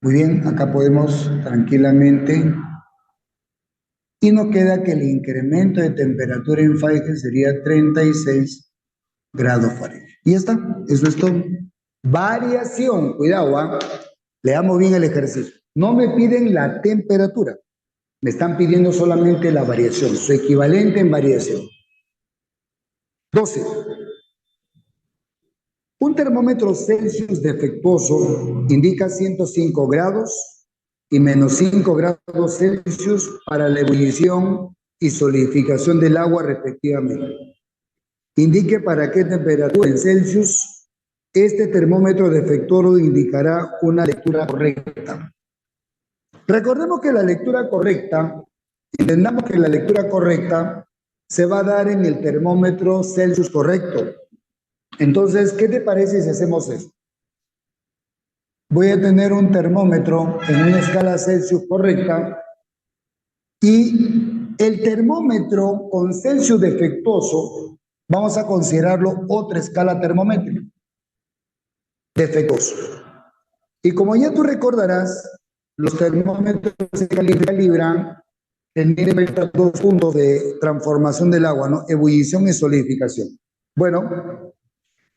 Muy bien, acá podemos tranquilamente. Y nos queda que el incremento de temperatura en Fahrenheit sería 36 grados Fahrenheit. Y ya está, eso es todo. Variación, cuidado, ¿ah? Leamos bien el ejercicio. No me piden la temperatura, me están pidiendo solamente la variación, su equivalente en variación. 12. Un termómetro Celsius defectuoso indica 105 grados y menos 5 grados Celsius para la ebullición y solidificación del agua respectivamente. Indique para qué temperatura en Celsius este termómetro defectuoso indicará una lectura correcta. Recordemos que la lectura correcta, entendamos que la lectura correcta se va a dar en el termómetro Celsius correcto. Entonces, ¿qué te parece si hacemos esto? Voy a tener un termómetro en una escala Celsius correcta y el termómetro con Celsius defectuoso vamos a considerarlo otra escala termométrica. Defectuoso. Y como ya tú recordarás, los termómetros se calibran teniendo estos dos puntos de transformación del agua, ¿no? Ebullición y solidificación. Bueno,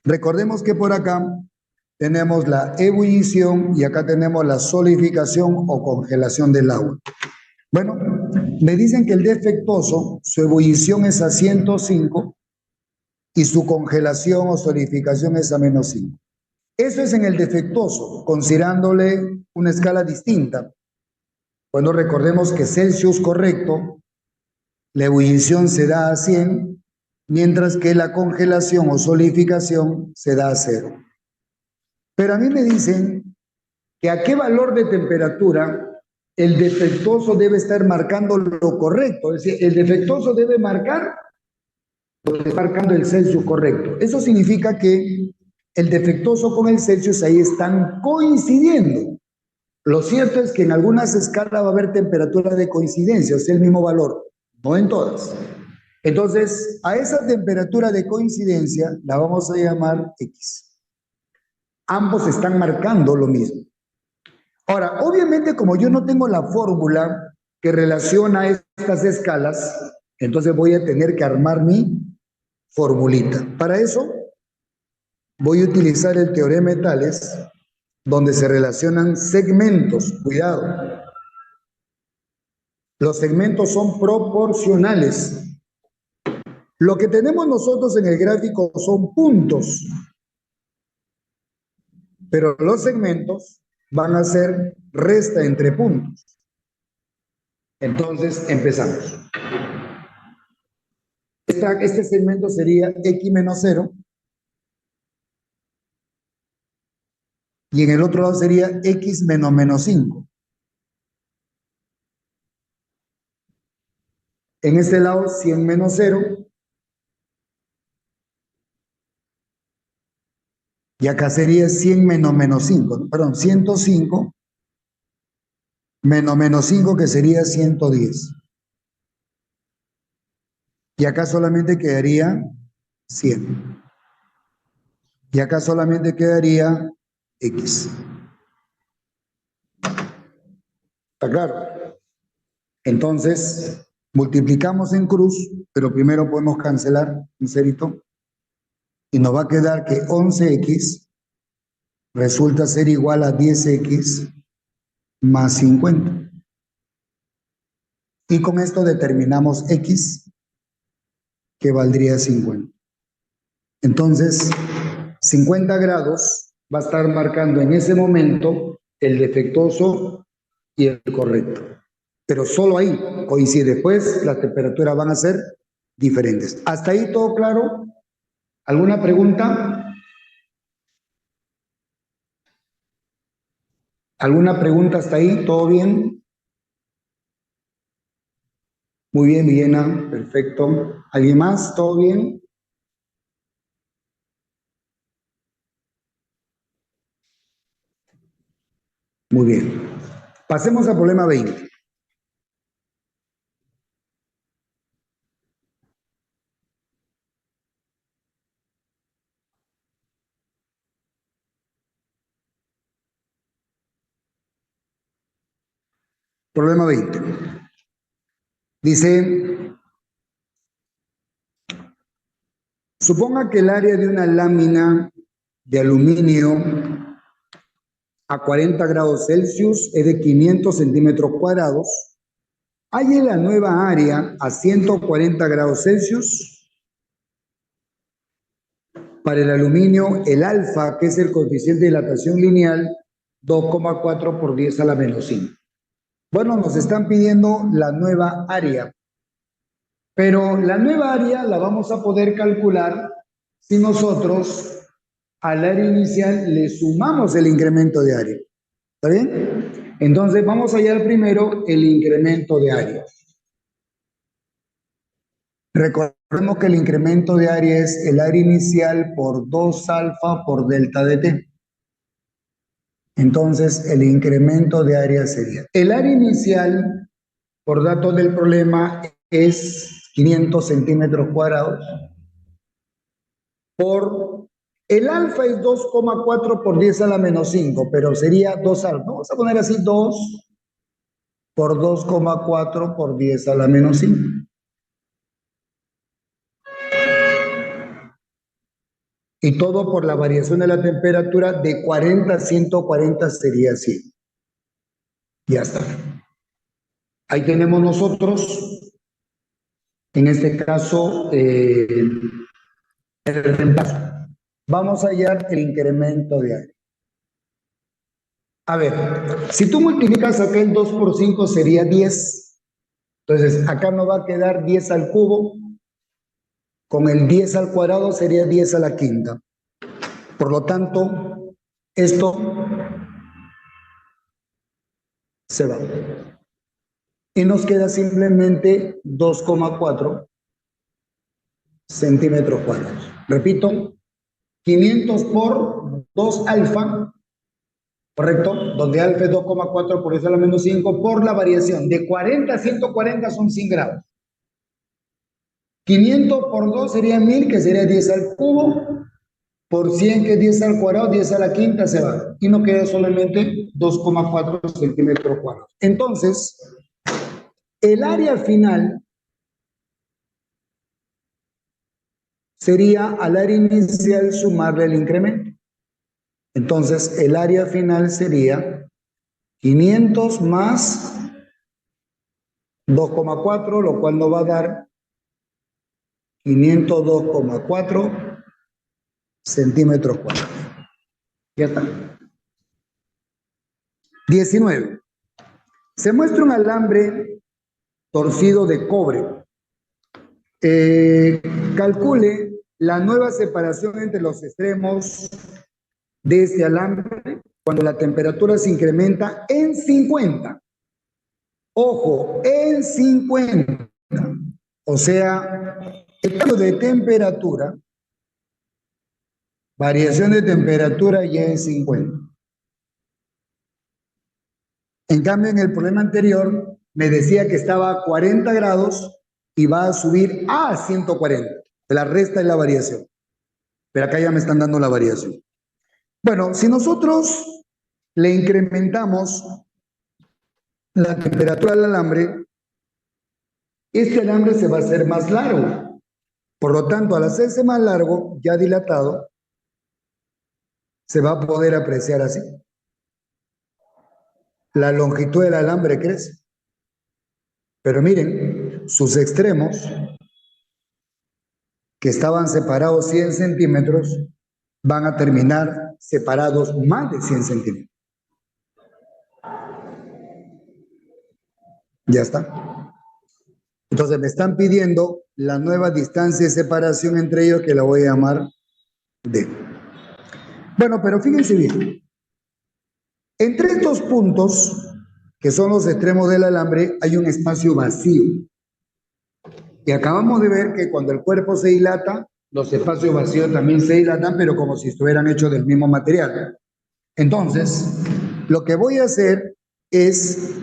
recordemos que por acá tenemos la ebullición y acá tenemos la solidificación o congelación del agua. Bueno, me dicen que el defectuoso, su ebullición es a 105 y su congelación o solidificación es a menos 5. Eso es en el defectuoso, considerándole una escala distinta. Bueno, recordemos que Celsius correcto, la ebullición se da a 100, mientras que la congelación o solidificación se da a 0. Pero a mí me dicen que a qué valor de temperatura el defectuoso debe estar marcando lo correcto. Es decir, el defectuoso debe marcar lo que está marcando el Celsius correcto. Eso significa que el defectuoso con el Celsius ahí están coincidiendo. Lo cierto es que en algunas escalas va a haber temperatura de coincidencia, o sea, el mismo valor, no en todas. Entonces, a esa temperatura de coincidencia la vamos a llamar X. Ambos están marcando lo mismo. Ahora, obviamente, como yo no tengo la fórmula que relaciona estas escalas, entonces voy a tener que armar mi formulita. Para eso, voy a utilizar el teorema de Tales, donde se relacionan segmentos. Cuidado. Los segmentos son proporcionales. Lo que tenemos nosotros en el gráfico son puntos, pero los segmentos van a ser resta entre puntos. Entonces, empezamos. Este segmento sería x menos 0. Y en el otro lado sería x menos 5. En este lado, 100 menos 0. Y acá sería 100 menos 5. Perdón, 105 menos 5, que sería 110. Y acá solamente quedaría 100. Y acá solamente quedaría x. ¿Está claro? Entonces, multiplicamos en cruz, pero primero podemos cancelar un cerito. Y nos va a quedar que 11x resulta ser igual a 10x más 50. Y con esto determinamos x, que valdría 50. Entonces, 50 grados va a estar marcando en ese momento el defectuoso y el correcto. Pero solo ahí coincide, pues las temperaturas van a ser diferentes. ¿Hasta ahí todo claro? ¿Alguna pregunta? ¿Alguna pregunta hasta ahí? ¿Todo bien? Muy bien, Villena, perfecto. ¿Alguien más? ¿Todo bien? Muy bien. Pasemos al problema 20. Problema 20. Dice, suponga que el área de una lámina de aluminio a 40 grados Celsius es de 500 centímetros cuadrados. Halle la nueva área a 140 grados Celsius. Para el aluminio, el alfa, que es el coeficiente de dilatación lineal, 2,4 por 10 a la menos 5. Bueno, nos están pidiendo la nueva área, pero la nueva área la vamos a poder calcular si nosotros al área inicial le sumamos el incremento de área. ¿Está bien? Entonces vamos a hallar primero el incremento de área. Recordemos que el incremento de área es el área inicial por 2 alfa por delta de t. Entonces el incremento de área sería, el área inicial, por datos del problema, es 500 centímetros cuadrados, por el alfa es 2,4 por 10 a la menos 5, pero sería 2 alfa. Vamos a poner así 2 por 2,4 por 10 a la menos 5. Y todo por la variación de la temperatura de 40 a 140 sería así. Ya está. Ahí tenemos nosotros, en este caso, el reemplazo. Vamos a hallar el incremento de área. A ver, si tú multiplicas acá el 2 por 5 sería 10. Entonces, acá nos va a quedar 10 al cubo. Con el 10 al cuadrado sería 10 a la quinta. Por lo tanto, esto se va. Y nos queda simplemente 2,4 centímetros cuadrados. Repito, 500 por 2 alfa, ¿correcto? Donde alfa es 2,4 por eso a la menos 5 por la variación. De 40 a 140 son 100 grados. 500 por 2 sería 1000, que sería 10 al cubo, por 100, que es 10 al cuadrado, 10 a la quinta se va. Y nos queda solamente 2,4 centímetros cuadrados. Entonces, el área final sería al área inicial sumarle el incremento. Entonces, el área final sería 500 más 2,4, lo cual nos va a dar 502,4 centímetros cuadrados. Ya está. 19. Se muestra un alambre torcido de cobre. Calcule la nueva separación entre los extremos de este alambre cuando la temperatura se incrementa en 50. Ojo, en 50. O sea, el cambio de temperatura, variación de temperatura ya es 50. En cambio, en el problema anterior, me decía que estaba a 40 grados y va a subir a 140. La resta es la variación. Pero acá ya me están dando la variación. Bueno, si nosotros le incrementamos la temperatura del alambre, este alambre se va a hacer más largo. Por lo tanto, al hacerse más largo, ya dilatado, se va a poder apreciar así. La longitud del alambre crece. Pero miren, sus extremos que estaban separados 100 centímetros van a terminar separados más de 100 centímetros. Ya está. Entonces me están pidiendo la nueva distancia de separación entre ellos, que la voy a llamar D. Bueno, pero fíjense bien. Entre estos puntos, que son los extremos del alambre, hay un espacio vacío. Y acabamos de ver que cuando el cuerpo se dilata, los espacios vacíos también se dilatan, pero como si estuvieran hechos del mismo material. Entonces, lo que voy a hacer es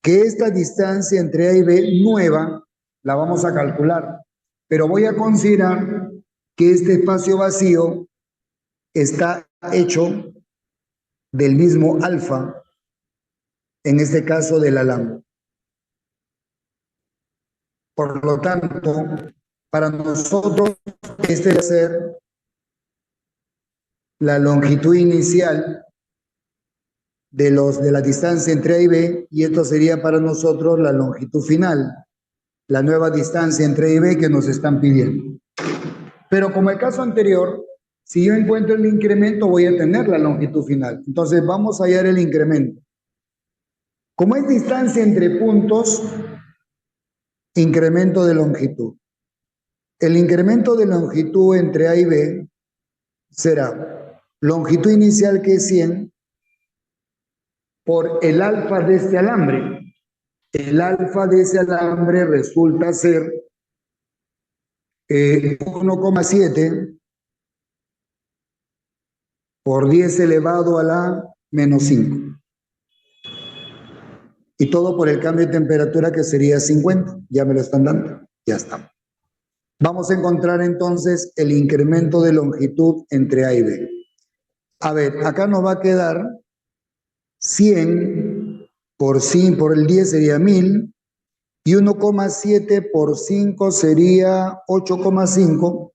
que esta distancia entre A y B nueva la vamos a calcular, pero voy a considerar que este espacio vacío está hecho del mismo alfa, en este caso del alambre. Por lo tanto, para nosotros, este va a ser la longitud inicial de la distancia entre A y B, y esto sería para nosotros la longitud final, la nueva distancia entre A y B que nos están pidiendo. Pero como el caso anterior, si yo encuentro el incremento, voy a tener la longitud final. Entonces vamos a hallar el incremento. Como es distancia entre puntos, incremento de longitud. El incremento de longitud entre A y B será longitud inicial, que es 100, por el alfa de este alambre. El alfa de ese alambre resulta ser 1,7 por 10 elevado a la menos 5. Y todo por el cambio de temperatura, que sería 50. Ya me lo están dando. Ya está. Vamos a encontrar entonces el incremento de longitud entre A y B. A ver, acá nos va a quedar 100 por el 10 sería 1000. Y 1,7 por 5 sería 8,5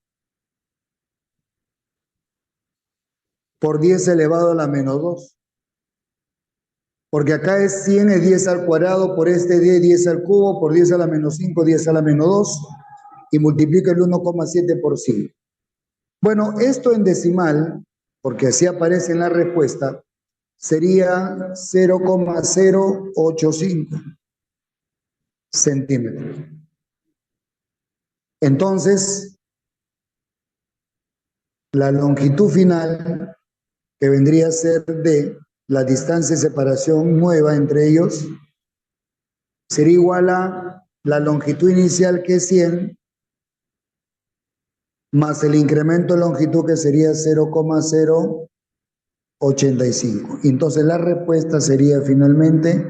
por 10 elevado a la menos 2. Porque acá es 100, es 10 al cuadrado, por este 10 al cubo, por 10 a la menos 5, 10 a la menos 2, y multiplica el 1,7 por 5. Bueno, esto en decimal, porque así aparece en la respuesta, sería 0,085 centímetros. Entonces, la longitud final, que vendría a ser D, la distancia de separación nueva entre ellos, sería igual a la longitud inicial, que es 100, más el incremento de longitud, que sería 0,085. Entonces la respuesta sería finalmente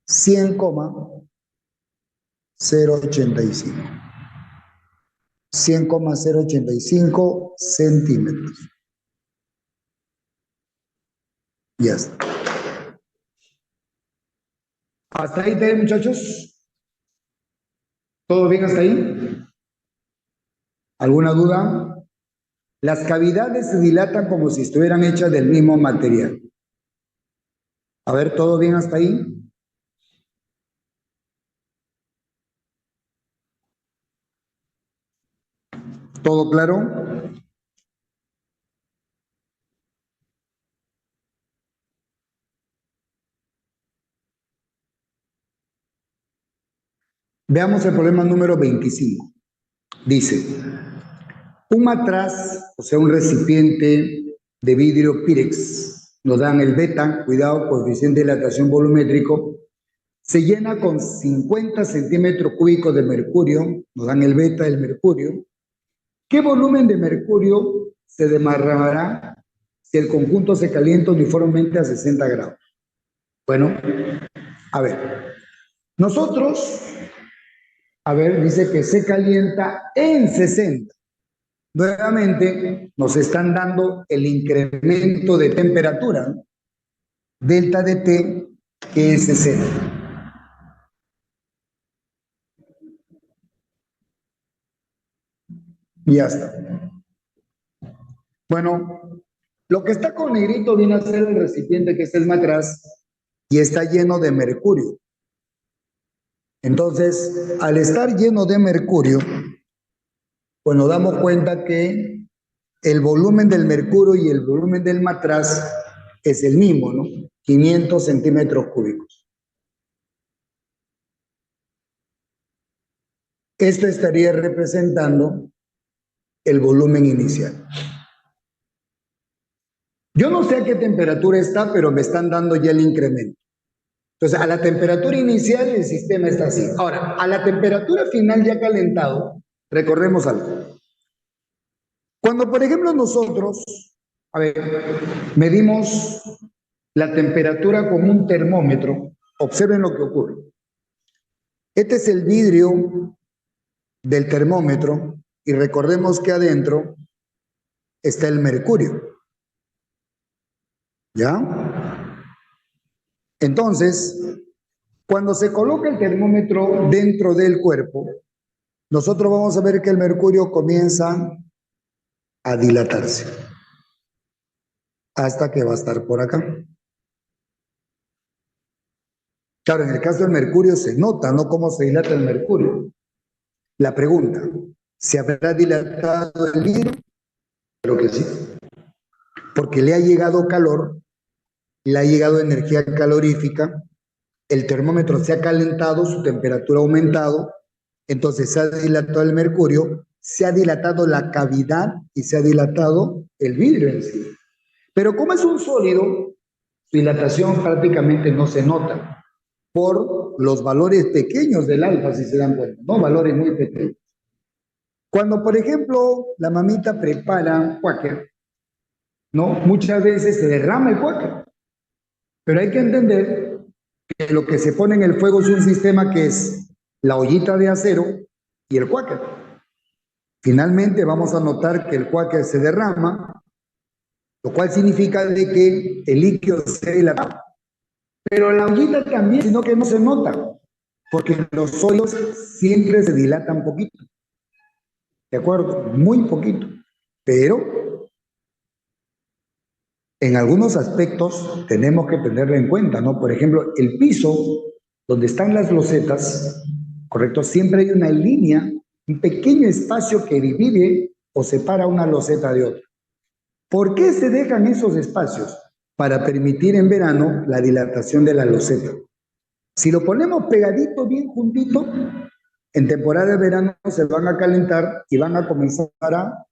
100,085. 100,085 centímetros. Ya está. ¿Hasta ahí, muchachos? ¿Todo bien hasta ahí? ¿Alguna duda? Las cavidades se dilatan como si estuvieran hechas del mismo material. A ver, ¿todo bien hasta ahí? ¿Todo claro? Veamos el problema número 25. Dice, un matraz, o sea, un recipiente de vidrio Pyrex, nos dan el beta, cuidado, coeficiente de dilatación volumétrico, se llena con 50 centímetros cúbicos de mercurio, nos dan el beta del mercurio. ¿Qué volumen de mercurio se derramará si el conjunto se calienta uniformemente a 60 grados? Bueno, a ver, nosotros, dice que se calienta en 60. Nuevamente nos están dando el incremento de temperatura, delta de T, que es 60. Y ya está. Bueno, lo que está con negrito viene a ser el recipiente, que es el matraz, y está lleno de mercurio. Entonces, al estar lleno de mercurio, pues nos damos cuenta que el volumen del mercurio y el volumen del matraz es el mismo, ¿no? 500 centímetros cúbicos. Esto estaría representando el volumen inicial. Yo no sé a qué temperatura está, pero me están dando ya el incremento. Entonces, a la temperatura inicial el sistema está así. Ahora, a la temperatura final ya calentado, recorremos algo. Cuando, por ejemplo, nosotros, a ver, medimos la temperatura con un termómetro, observen lo que ocurre. Este es el vidrio del termómetro y recordemos que adentro está el mercurio. ¿Ya? Entonces, cuando se coloca el termómetro dentro del cuerpo, nosotros vamos a ver que el mercurio comienza a dilatarse hasta que va a estar por acá. Claro, en el caso del mercurio se nota, ¿no? Cómo se dilata el mercurio. La pregunta, ¿se habrá dilatado el vidrio? Creo que sí, porque le ha llegado calor, le ha llegado energía calorífica, el termómetro se ha calentado, su temperatura ha aumentado, entonces se ha dilatado el mercurio, se ha dilatado la cavidad y se ha dilatado el vidrio en sí. Pero como es un sólido, su dilatación prácticamente no se nota por los valores pequeños del alfa, si se dan cuenta, ¿no? Valores muy pequeños. Cuando, por ejemplo, la mamita prepara cuáquer, ¿no? Muchas veces se derrama el cuáquer, pero hay que entender que lo que se pone en el fuego es un sistema que es la ollita de acero y el cuáquer. Finalmente vamos a notar que el cuáquer se derrama, lo cual significa de que el líquido se dilata. Pero la ollita también, sino que no se nota, porque los sólidos siempre se dilatan poquito. ¿De acuerdo? Muy poquito. Pero en algunos aspectos tenemos que tenerlo en cuenta, ¿no? Por ejemplo, el piso donde están las losetas, ¿correcto? Siempre hay una línea, un pequeño espacio que divide o separa una loseta de otra. ¿Por qué se dejan esos espacios? Para permitir en verano la dilatación de la loseta. Si lo ponemos pegadito, bien juntito, en temporada de verano se van a calentar y van a comenzar a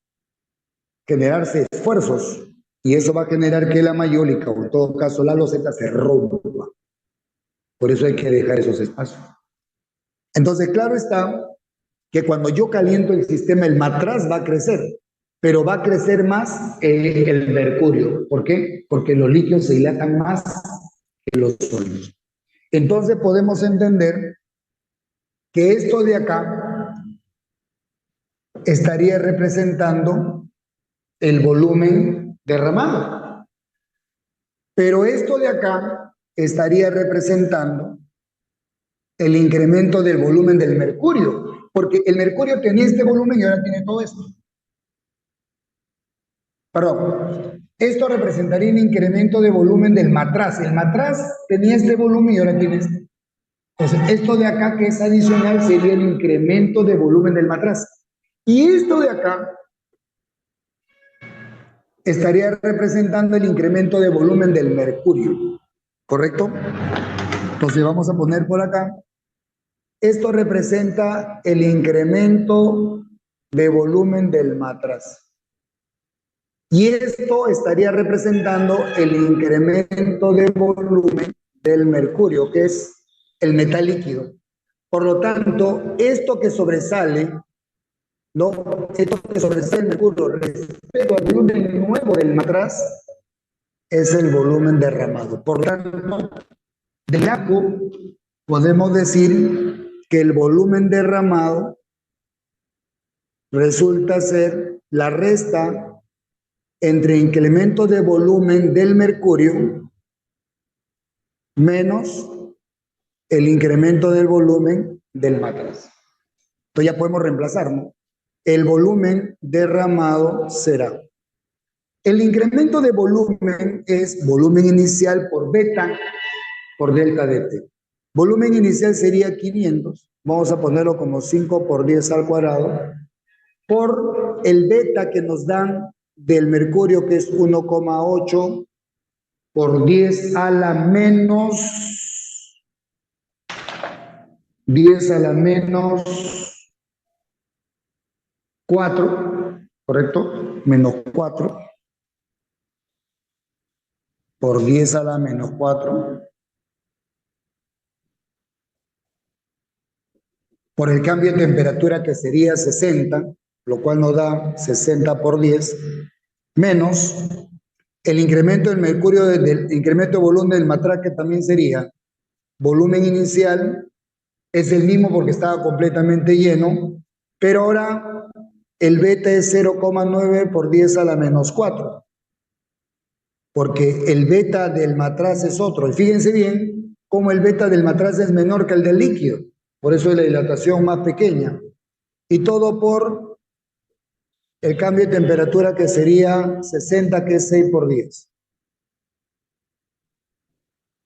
generarse esfuerzos. Y eso va a generar que la mayólica, o en todo caso la loseta, se rompa. Por eso hay que dejar esos espacios. Entonces, claro está que cuando yo caliento el sistema, el matraz va a crecer, pero va a crecer más el mercurio. ¿Por qué? Porque los líquidos se dilatan más que los sólidos. Entonces podemos entender que esto de acá estaría representando el volumen derramado. Pero esto de acá estaría representando el incremento del volumen del mercurio, porque el mercurio tenía este volumen y ahora tiene todo esto. Perdón, esto representaría un incremento de volumen del matraz. El matraz tenía este volumen y ahora tiene este. Entonces, esto de acá que es adicional sería el incremento de volumen del matraz. Y esto de acá estaría representando el incremento de volumen del mercurio, ¿correcto? Entonces vamos a poner por acá. Esto representa el incremento de volumen del matraz. Y esto estaría representando el incremento de volumen del mercurio, que es el metal líquido. Por lo tanto, esto que sobresale, ¿no? Esto que sobresale el mercurio respecto al volumen nuevo del matraz es el volumen derramado. Por tanto, del ACO podemos decir que el volumen derramado resulta ser la resta entre incremento de volumen del mercurio menos el incremento del volumen del matraz. Entonces ya podemos reemplazar, ¿no? El volumen derramado será. El incremento de volumen es volumen inicial por beta por delta de T. Volumen inicial sería 500. Vamos a ponerlo como 5 por 10 al cuadrado. por el beta que nos dan del mercurio, que es 1,8 por 10 a la menos 10 a la menos 4, ¿correcto? Menos 4 por 10 a la menos 4 por el cambio de temperatura, que sería 60, lo cual nos da 60 por 10, menos el incremento del mercurio, del incremento de volumen del matraz, que también sería volumen inicial, es el mismo porque estaba completamente lleno, pero ahora el beta es 0,9 por 10 a la menos 4, porque el beta del matraz es otro. Y fíjense bien cómo el beta del matraz es menor que el del líquido, por eso es la dilatación más pequeña. Y todo por el cambio de temperatura, que sería 60, que es 6 por 10.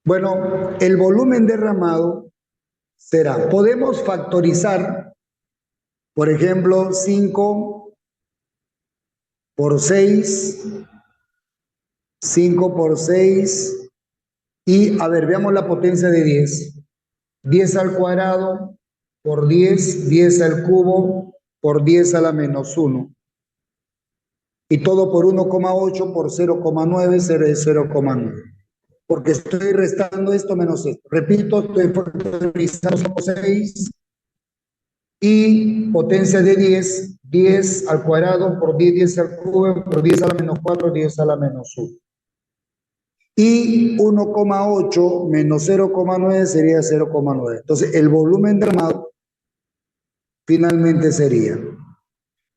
Bueno, el volumen derramado será, podemos factorizar, por ejemplo, 5 por 6, 5 por 6, y a ver, veamos la potencia de 10. 10 al cuadrado por 10, 10 al cubo por 10 a la menos 1. Y todo por 1,8 por 0,9, 0,9. Porque estoy restando esto menos esto. Repito, estoy factorizando 6 y potencia de 10, 10 al cuadrado por 10, 10 al cubo por 10 a la menos 4, 10 a la menos 1. Y 1,8 menos 0,9 sería 0,9. Entonces, el volumen derramado finalmente sería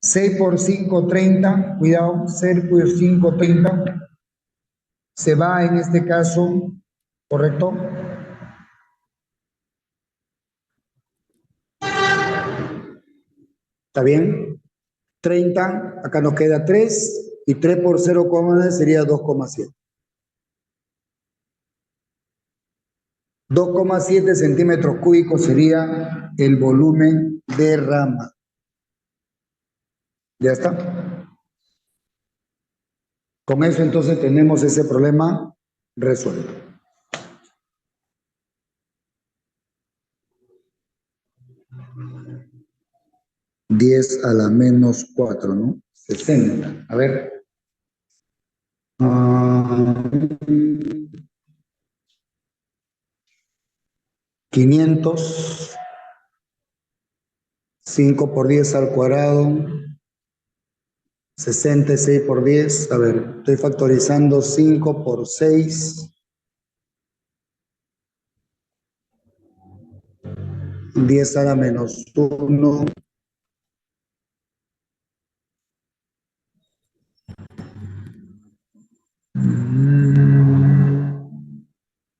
6 por 5, 30. Cuidado, 6 por 5, 30. Se va en este caso, ¿correcto? ¿Está bien? 30, acá nos queda 3, y 3 por 0,9 sería 2,7. 2,7 centímetros cúbicos sería el volumen de rama. ¿Ya está? Con eso entonces tenemos ese problema resuelto. Diez a la menos 4, ¿no? 60. A ver. 500. 5 por 10 al cuadrado. 66 por 10. A ver, estoy factorizando 5 por 6. 10 a la menos 1.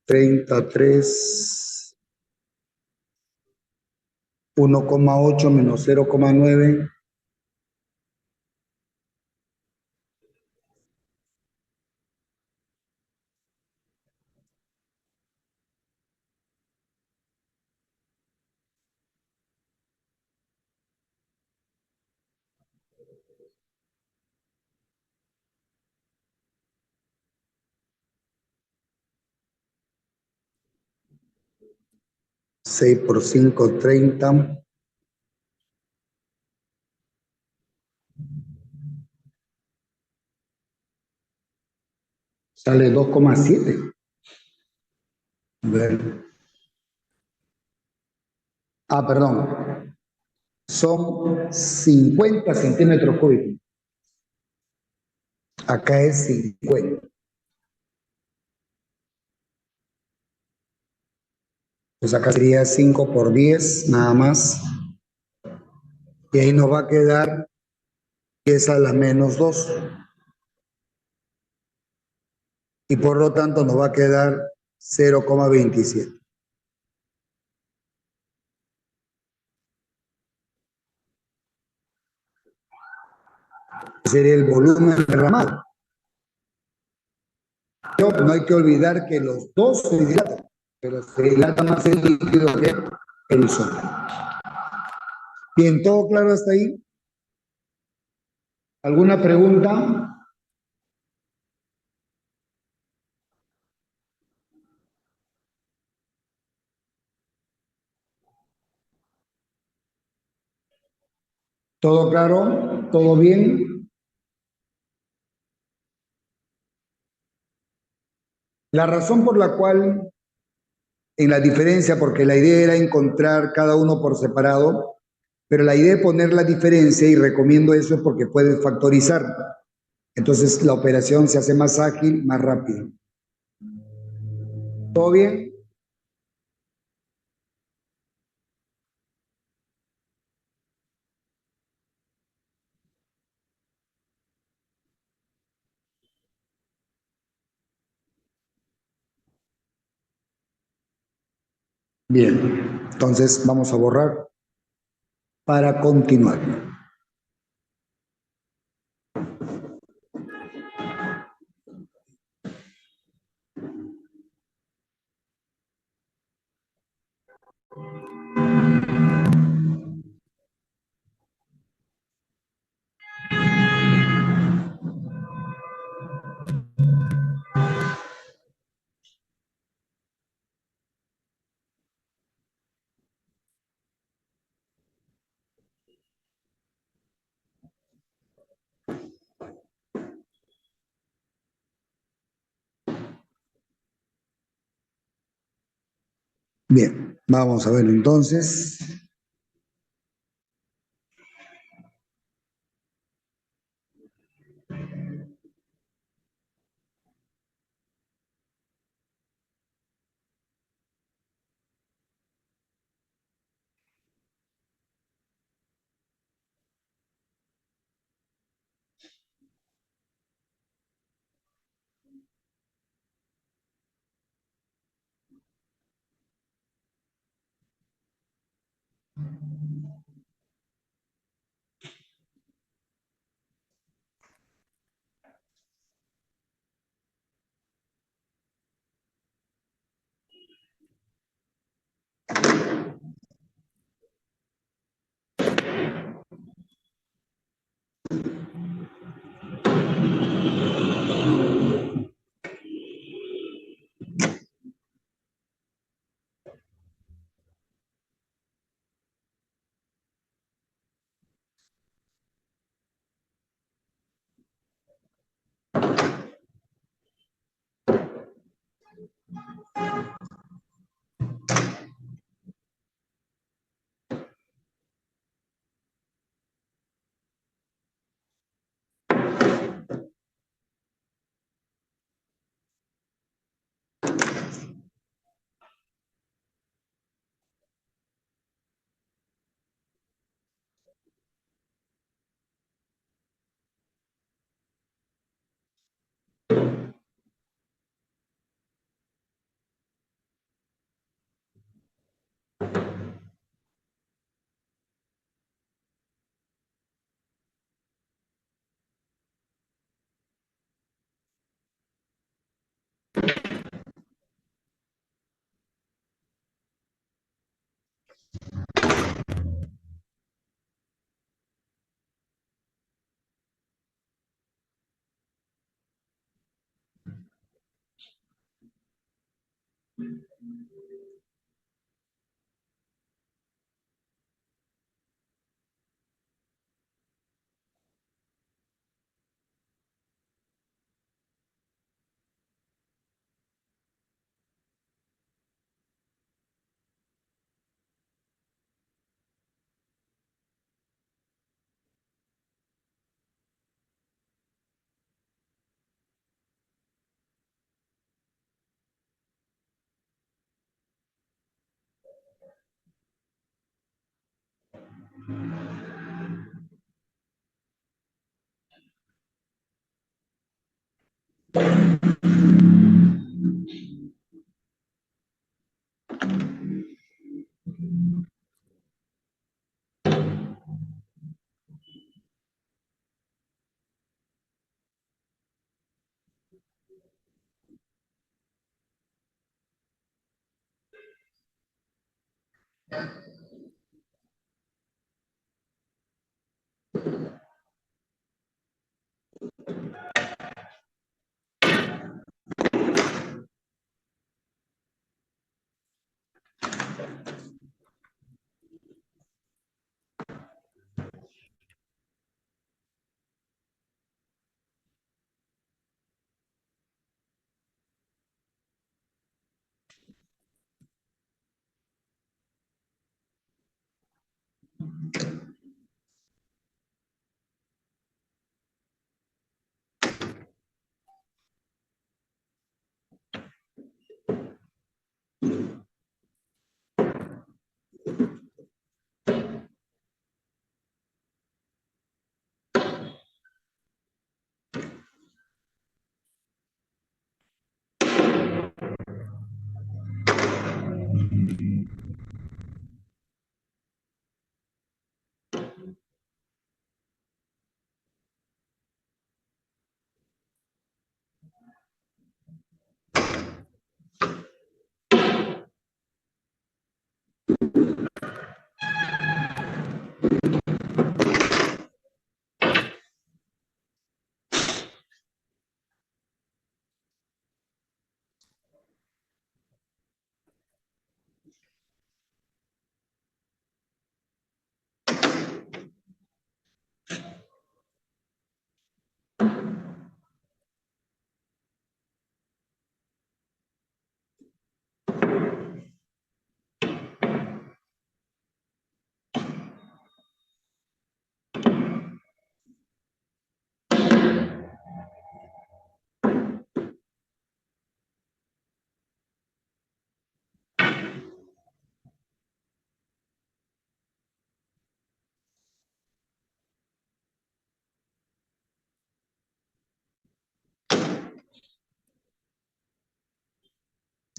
33. 1,8 menos 0,9. 6 por 5, 30. Sale 2,7. A ver. Ah, perdón. Son 50 centímetros cúbicos. Acá es 50. Pues acá sería 5 por 10, nada más. Y ahí nos va a quedar 10 a la menos 2. Y por lo tanto nos va a quedar 0,27. Sería el volumen derramado. Pero no hay que olvidar que los dos se dilatan, pero se dilata más el líquido que el sólido. Bien, ¿todo claro hasta ahí? ¿Alguna pregunta? ¿Todo claro? ¿Todo bien? La razón por la cual en la diferencia, porque la idea era encontrar cada uno por separado, pero la idea de poner la diferencia, y recomiendo eso, es porque puedes factorizar. Entonces la operación se hace más ágil, más rápido. ¿Todo bien? Bien. Entonces vamos a borrar para continuar. Bien, vamos a ver entonces.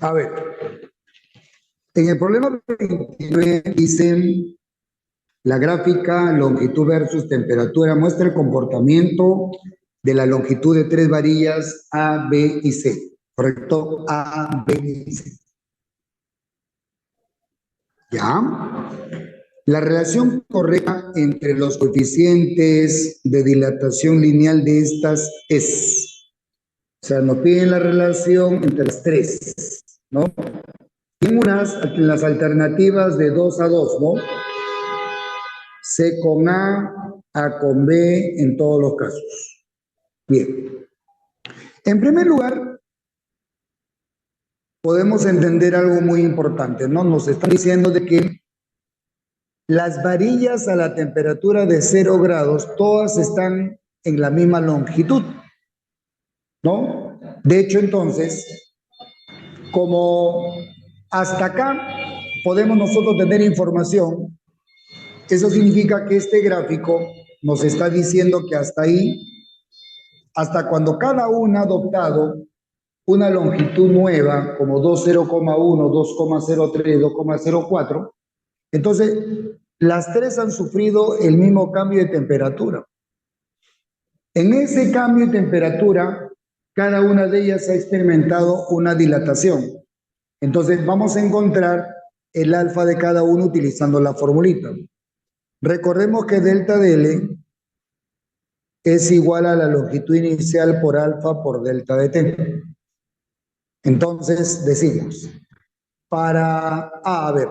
A ver, en el problema 29 dice la gráfica longitud versus temperatura muestra el comportamiento de la longitud de tres varillas A, B y C. ¿Correcto? A, B y C. ¿Ya? La relación correcta entre los coeficientes de dilatación lineal de estas es, o sea, nos piden la relación entre las tres, ¿no? Y en las alternativas de 2 a 2, ¿no? C con A con B en todos los casos. Bien. En primer lugar, podemos entender algo muy importante, ¿no? Nos están diciendo de que las varillas a la temperatura de 0 grados, todas están en la misma longitud, ¿no? De hecho, entonces, como hasta acá podemos nosotros tener información, eso significa que este gráfico nos está diciendo que hasta ahí, hasta cuando cada una ha adoptado una longitud nueva, como 2,0,1, 2,03, 2,04, entonces las tres han sufrido el mismo cambio de temperatura. En ese cambio de temperatura, cada una de ellas ha experimentado una dilatación. Entonces vamos a encontrar el alfa de cada uno utilizando la formulita. Recordemos que delta de L es igual a la longitud inicial por alfa por delta de T. Entonces decimos, a ver,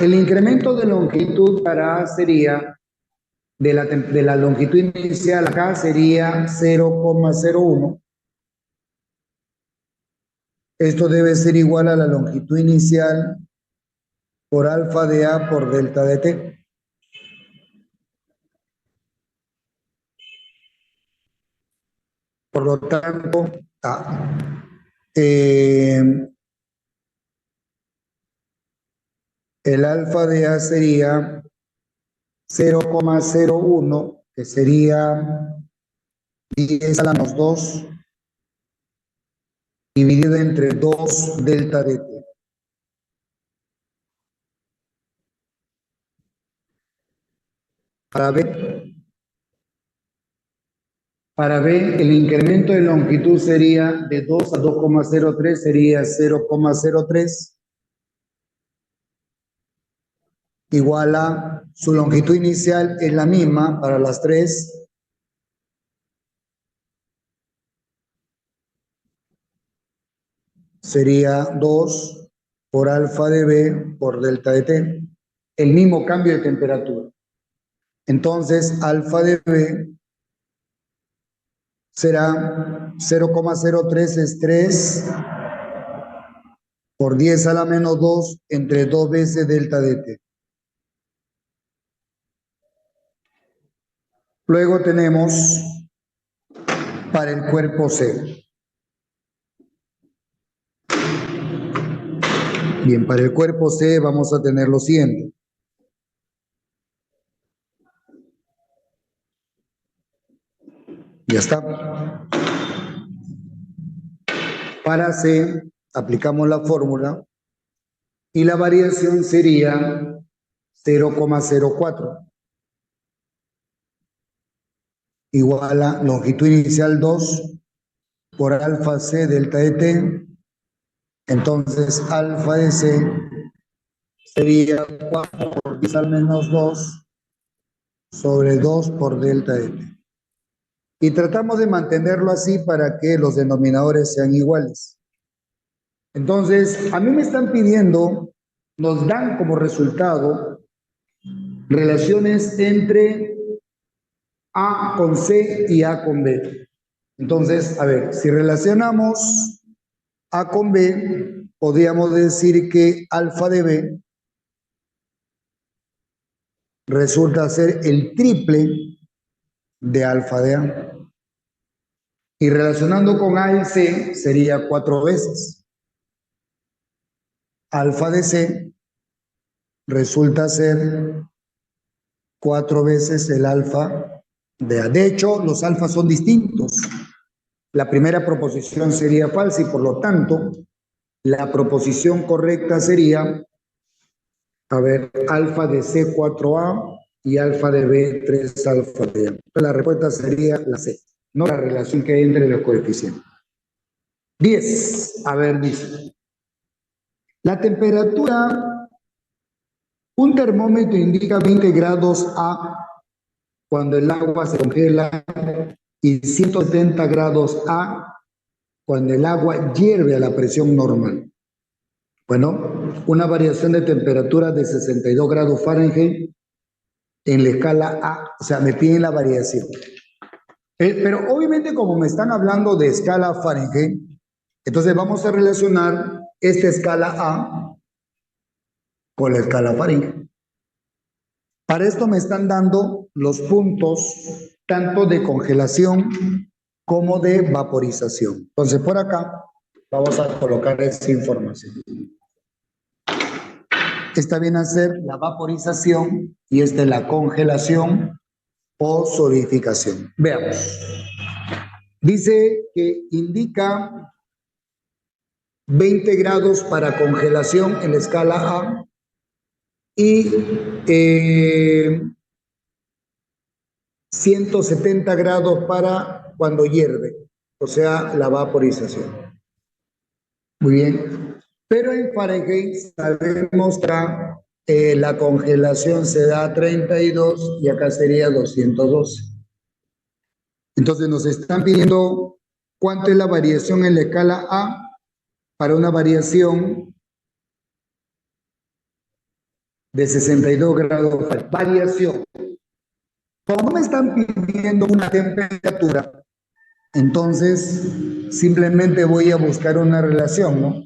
el incremento de longitud para A sería, de la longitud inicial acá sería 0,01. Esto debe ser igual a la longitud inicial por alfa de A por delta de T. Por lo tanto, el alfa de A sería 0,01, que sería 10 a la menos 2, dividido entre 2 delta de T. Para B, el incremento de longitud sería de 2 a 2,03, sería 0,03, igual a su longitud inicial es la misma para las tres. Sería 2 por alfa de B por delta de T. El mismo cambio de temperatura. Entonces, alfa de B será 0,03 es 3 por 10 a la menos 2 entre 2 veces delta de T. Luego tenemos para el cuerpo C. Bien, para el cuerpo C vamos a tener lo siguiente. Ya está. Para C aplicamos la fórmula y la variación sería 0,04. Igual a longitud inicial 2 por alfa C delta de T. Entonces alfa de C sería 4 por x al menos 2 sobre 2 por delta de t. Y tratamos de mantenerlo así para que los denominadores sean iguales. Entonces, a mí me están pidiendo, nos dan como resultado relaciones entre A con C y A con B. Entonces, a ver, si relacionamos A con B, podríamos decir que alfa de B resulta ser el triple de alfa de A. Y relacionando con A y C sería 4 veces. Alfa de C resulta ser 4 veces el alfa de A. De hecho, los alfas son distintos. La primera proposición sería falsa y por lo tanto, la proposición correcta sería, a ver, alfa de C 4A y alfa de B 3 alfa de A. La respuesta sería la C, no la relación que hay entre los coeficientes. 10. A ver, dice. La temperatura, un termómetro indica 20 grados A cuando el agua se congela y 170 grados A cuando el agua hierve a la presión normal. Bueno, una variación de temperatura de 62 grados Fahrenheit en la escala A, o sea, me piden la variación. Pero obviamente como me están hablando de escala Fahrenheit, entonces vamos a relacionar esta escala A con la escala Fahrenheit. Para esto me están dando los puntos tanto de congelación como de vaporización. Entonces por acá vamos a colocar esta información. Esta viene a ser la vaporización y esta es la congelación o solidificación. Veamos. Dice que indica 20 grados para congelación en la escala A y 170 grados para cuando hierve, o sea, la vaporización. Muy bien. Pero en Fahrenheit sabemos que la congelación se da a 32 y acá sería 212. Entonces nos están pidiendo cuánto es la variación en la escala A para una variación de 62 grados. Variación. Como me están pidiendo una temperatura, entonces simplemente voy a buscar una relación, ¿no?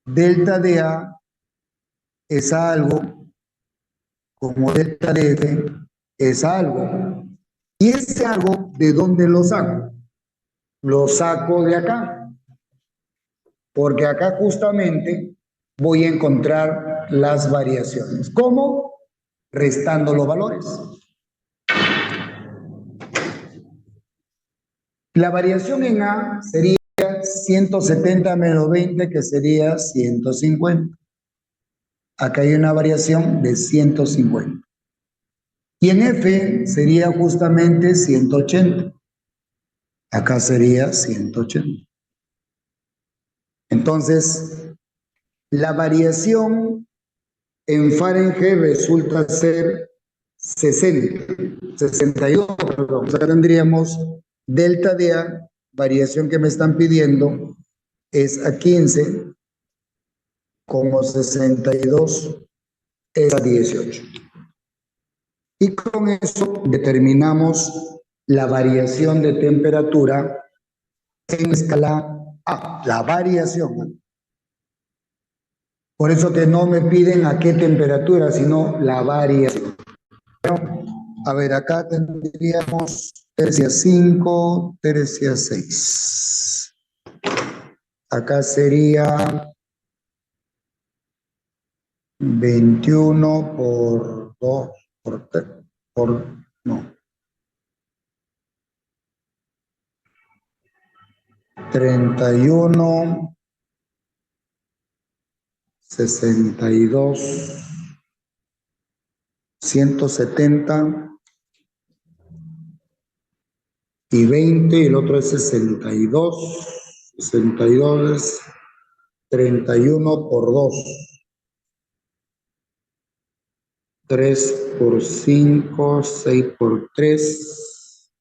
Delta de A es algo, como delta de F es algo. ¿Y ese algo de dónde lo saco? Lo saco de acá, porque acá justamente voy a encontrar las variaciones. ¿Cómo? Restando los valores. La variación en A sería 170 menos 20, que sería 150. Acá hay una variación de 150. Y en F sería justamente 180. Acá sería 180. Entonces, la variación en Fahrenheit resulta ser 62, perdón. O sea, tendríamos delta de A, variación que me están pidiendo, es a 15, como 62 es a 18. Y con eso determinamos la variación de temperatura en escala A, la variación. Por eso que no me piden a qué temperatura, sino la variación. A ver, acá tendríamos tercia 5, tercia 6. Acá sería 21 por 2, no. 31, 62, 170 y 20, y el otro es 62, 62 es 31 por 2. 3 por 5, 6 por 3.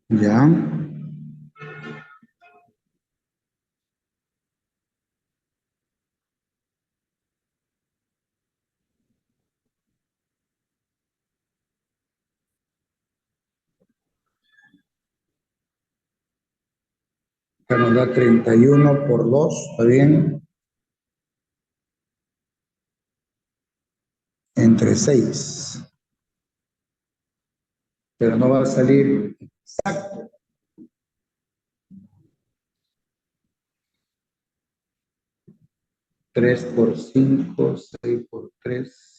Ya. Acá nos da 31 por 2, ¿está bien? Entre 6. Pero no va a salir exacto. 3 por 5, 6 por 3.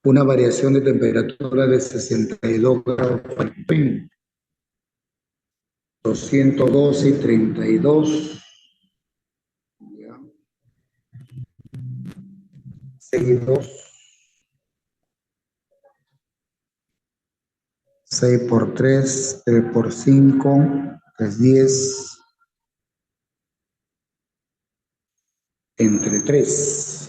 Una variación de temperatura de 62 grados Fahrenheit, 212 y 32. Ya. 6 6 por 3, 3 por 5, es 10, entre 3.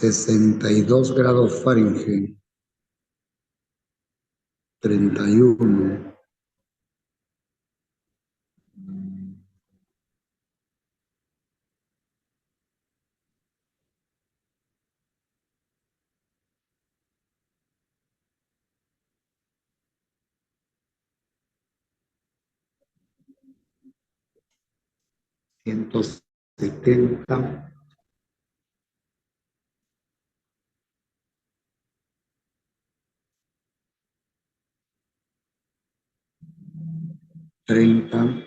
62 grados Fahrenheit, 31. 170, 30,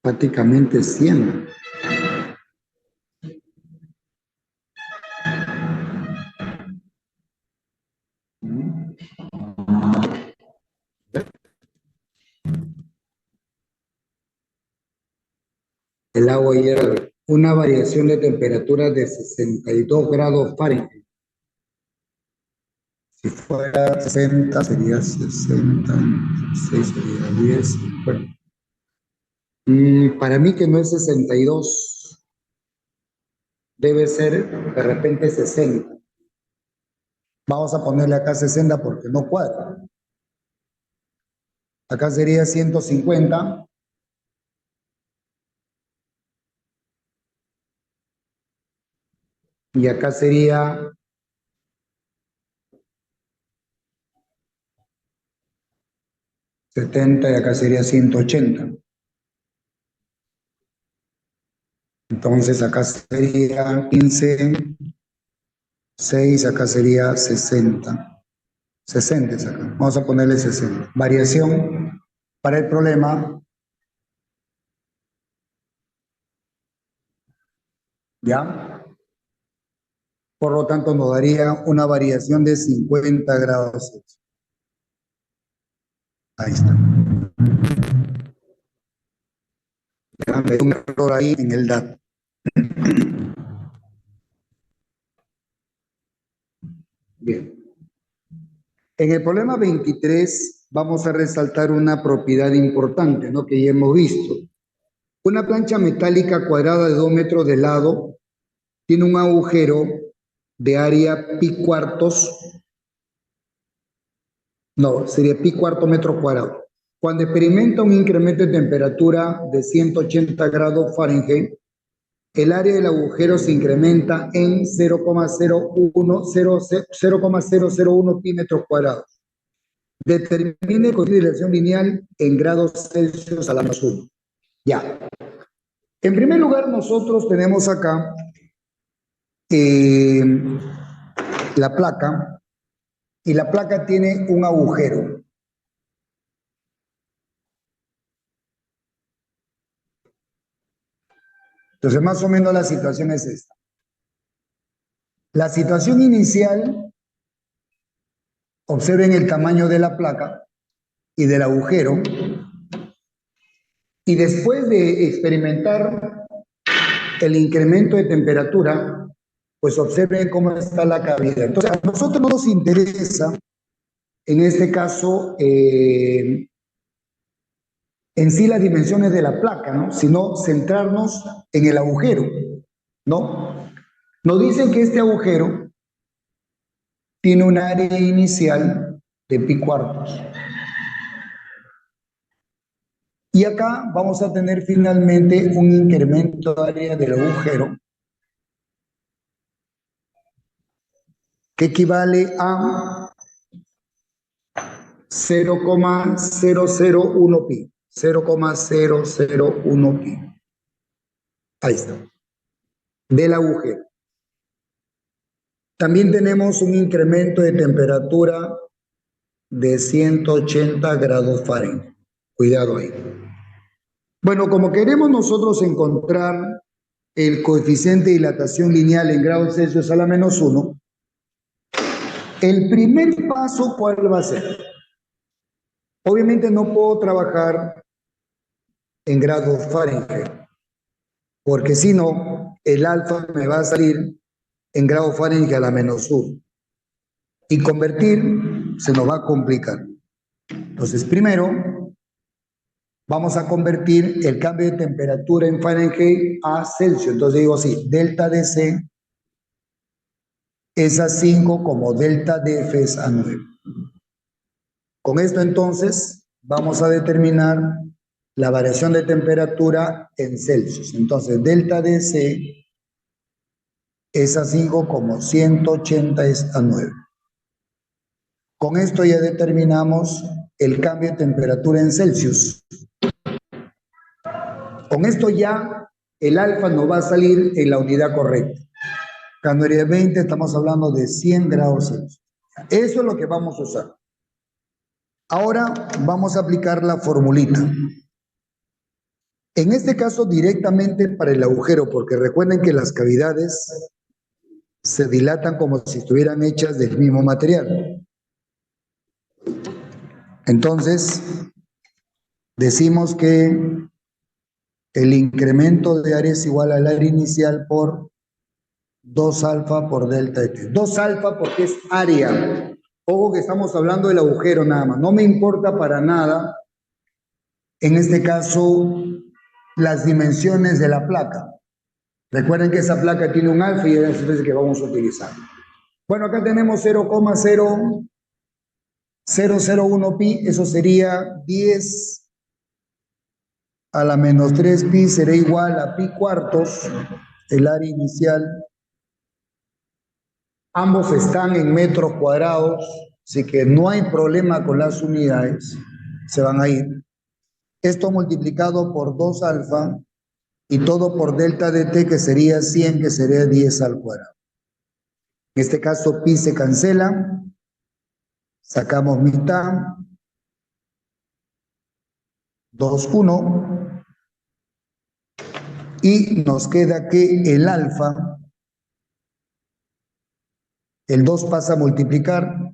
prácticamente 100. El agua hierve. Una variación de temperatura de 62 grados Fahrenheit. Si fuera 60 sería 60, 6 sería 10. Bueno, para mí que no es 62, debe ser de repente 60. Vamos a ponerle acá 60 porque no cuadra. Acá sería 150 y acá sería 70 y acá sería 180. Entonces acá sería 15, 6, acá sería 60. 60 es acá. Vamos a ponerle 60. Variación para el problema, ¿ya? Por lo tanto, nos daría una variación de 50 grados Celsius. Ahí está. Déjame un error ahí en el dato. Bien. En el problema 23 vamos a resaltar una propiedad importante, ¿no? Que ya hemos visto. Una plancha metálica cuadrada de 2 metros de lado tiene un agujero de área pi cuartos, no, sería pi cuarto metro cuadrado. Cuando experimenta un incremento de temperatura de 180 grados Fahrenheit, el área del agujero se incrementa en 0,001 pi metros cuadrados. Determine con dirección lineal en grados Celsius a la más 1. Ya. En primer lugar, nosotros tenemos acá eh, la placa, y la placa tiene un agujero. Entonces, más o menos la situación es esta. La situación inicial, observen el tamaño de la placa y del agujero, y después de experimentar el incremento de temperatura, pues observen cómo está la cavidad. Entonces, a nosotros no nos interesa, en este caso, en sí las dimensiones de la placa, ¿no? Sino centrarnos en el agujero, ¿no? Nos dicen que este agujero tiene un área inicial de pi cuartos. Y acá vamos a tener finalmente un incremento de área del agujero que equivale a 0,001 pi. 0,001 pi. Ahí está. Del agujero. También tenemos un incremento de temperatura de 180 grados Fahrenheit. Cuidado ahí. Bueno, como queremos nosotros encontrar el coeficiente de dilatación lineal en grados Celsius a la menos 1, el primer paso, ¿cuál va a ser? Obviamente no puedo trabajar en grados Fahrenheit, porque si no, el alfa me va a salir en grados Fahrenheit a la menos 1. Y convertir se nos va a complicar. Entonces, primero, vamos a convertir el cambio de temperatura en Fahrenheit a Celsius. Entonces digo así, delta de C es a 5 como delta de F es a 9. Con esto entonces vamos a determinar la variación de temperatura en Celsius. Entonces delta de C es a 5 como 180 es a 9. Con esto ya determinamos el cambio de temperatura en Celsius. Con esto ya el alfa nos va a salir en la unidad correcta. Cuando es 20 estamos hablando de 100 grados Celsius. Eso es lo que vamos a usar. Ahora vamos a aplicar la formulita. En este caso directamente para el agujero, porque recuerden que las cavidades se dilatan como si estuvieran hechas del mismo material. Entonces, decimos que el incremento de área es igual al área inicial por 2 alfa por delta de T. 2 alfa porque es área. Ojo que estamos hablando del agujero nada más. No me importa para nada, en este caso, las dimensiones de la placa. Recuerden que esa placa tiene un alfa y es el que vamos a utilizar. Bueno, acá tenemos 0,0001 pi, eso sería 10 a la menos 3 pi, será igual a pi cuartos, el área inicial. Ambos están en metros cuadrados, así que no hay problema con las unidades, se van a ir. Esto multiplicado por 2 alfa y todo por delta de t, que sería 100, que sería 10 al cuadrado. En este caso pi se cancela, sacamos mitad, 2, 1, y nos queda que el alfa, el 2 pasa a multiplicar,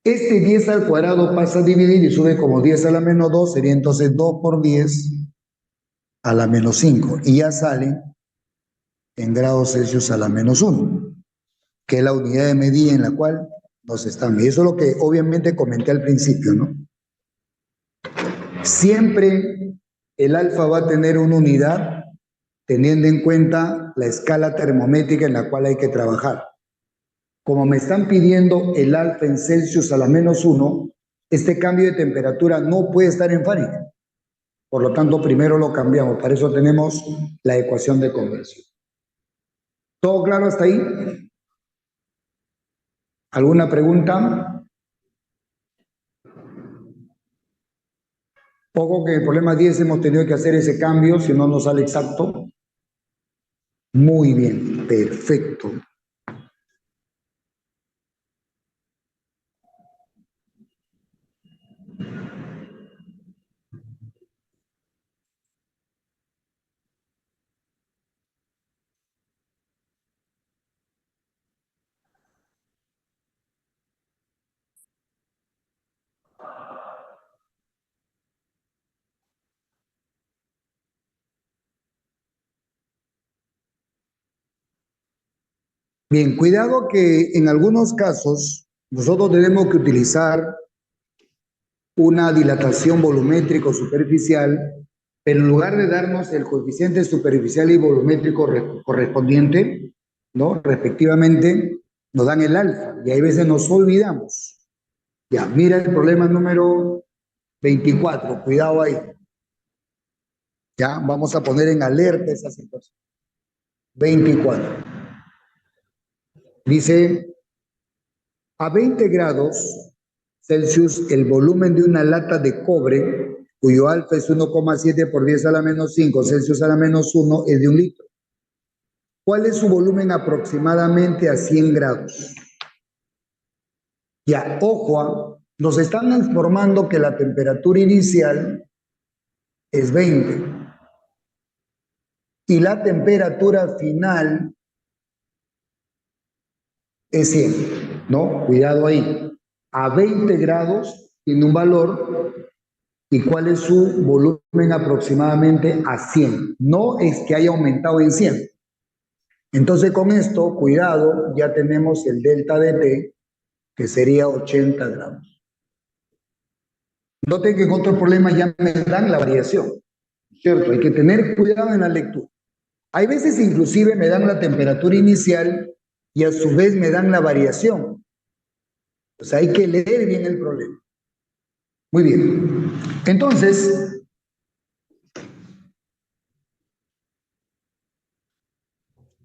este 10 al cuadrado pasa a dividir y sube como 10 a la menos 2, sería entonces 2 por 10 a la menos 5, y ya sale en grados Celsius a la menos 1, que es la unidad de medida en la cual nos están midiendo. Eso es lo que obviamente comenté al principio, ¿no? Siempre el alfa va a tener una unidad teniendo en cuenta la escala termométrica en la cual hay que trabajar. Como me están pidiendo el alfa en Celsius a la menos 1, este cambio de temperatura no puede estar en Fahrenheit. Por lo tanto, primero lo cambiamos. Para eso tenemos la ecuación de conversión. ¿Todo claro hasta ahí? ¿Alguna pregunta? Poco que en el problema 10 hemos tenido que hacer ese cambio, si no nos sale exacto. Muy bien, perfecto. Bien, cuidado que en algunos casos nosotros tenemos que utilizar una dilatación volumétrico superficial, pero en lugar de darnos el coeficiente superficial y volumétrico correspondiente, ¿no? Respectivamente, nos dan el alfa y hay veces nos olvidamos. Ya, mira el problema número 24, cuidado ahí. Ya, vamos a poner en alerta esa situación. 24. Dice, a 20 grados Celsius, el volumen de una lata de cobre, cuyo alfa es 1,7 por 10 a la menos 5 Celsius a la menos 1, es de 1 litro. ¿Cuál es su volumen aproximadamente a 100 grados? Ya, ojo, nos están informando que la temperatura inicial es 20 y la temperatura final es 100, ¿no? Cuidado ahí. A 20 grados tiene un valor y cuál es su volumen aproximadamente a 100. No es que haya aumentado en 100. Entonces con esto, cuidado, ya tenemos el delta de T, que sería 80 gramos. Noten que en otros problemas ya me dan la variación, ¿cierto? Hay que tener cuidado en la lectura. Hay veces inclusive me dan la temperatura inicial y a su vez me dan la variación. O sea, hay que leer bien el problema. Muy bien. Entonces,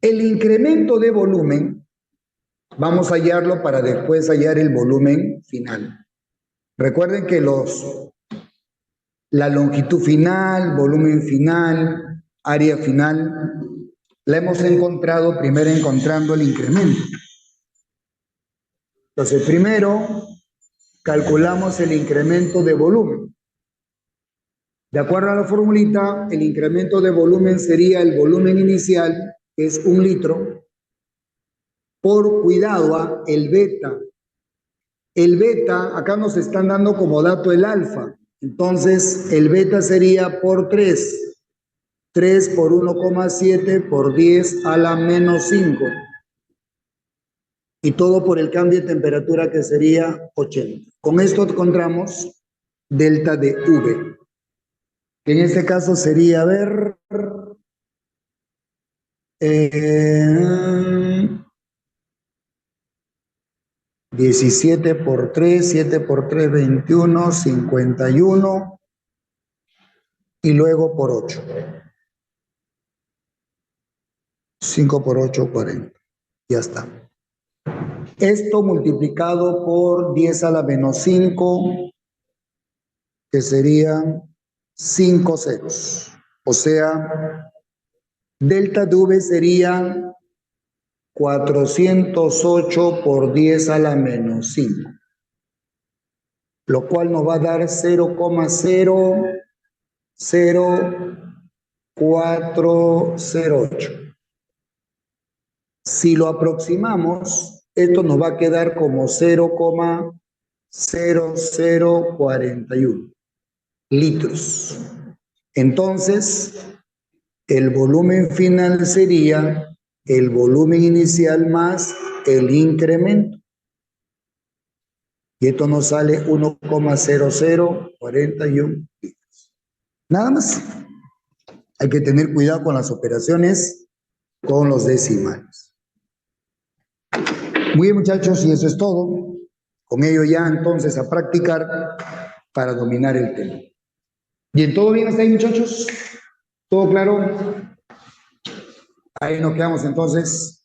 el incremento de volumen, vamos a hallarlo para después hallar el volumen final. Recuerden que la longitud final, volumen final, área final, la hemos encontrado primero encontrando el incremento. Entonces, primero calculamos el incremento de volumen. De acuerdo a la formulita, el incremento de volumen sería el volumen inicial, que es 1 litro, por cuidado el beta. El beta, acá nos están dando como dato el alfa. Entonces, el beta sería por 3. 3 por 1,7 por 10 a la menos 5. Y todo por el cambio de temperatura que sería 80. Con esto encontramos delta de V. En este caso sería, a ver, 17 por 3, 7 por 3, 21, 51 y luego por 8. 5 por 8, 40. Ya está. Esto multiplicado por 10 a la menos 5, que serían 5 ceros. O sea, delta de V sería 408 por 10 a la menos 5, lo cual nos va a dar 0,00408. Si lo aproximamos, esto nos va a quedar como 0,0041 litros. Entonces, el volumen final sería el volumen inicial más el incremento. Y esto nos sale 1,0041 litros. Nada más. Hay que tener cuidado con las operaciones con los decimales. Muy bien, muchachos, y eso es todo. Con ello ya entonces a practicar para dominar el tema. Bien, ¿todo bien hasta ahí, muchachos? ¿Todo claro? Ahí nos quedamos entonces.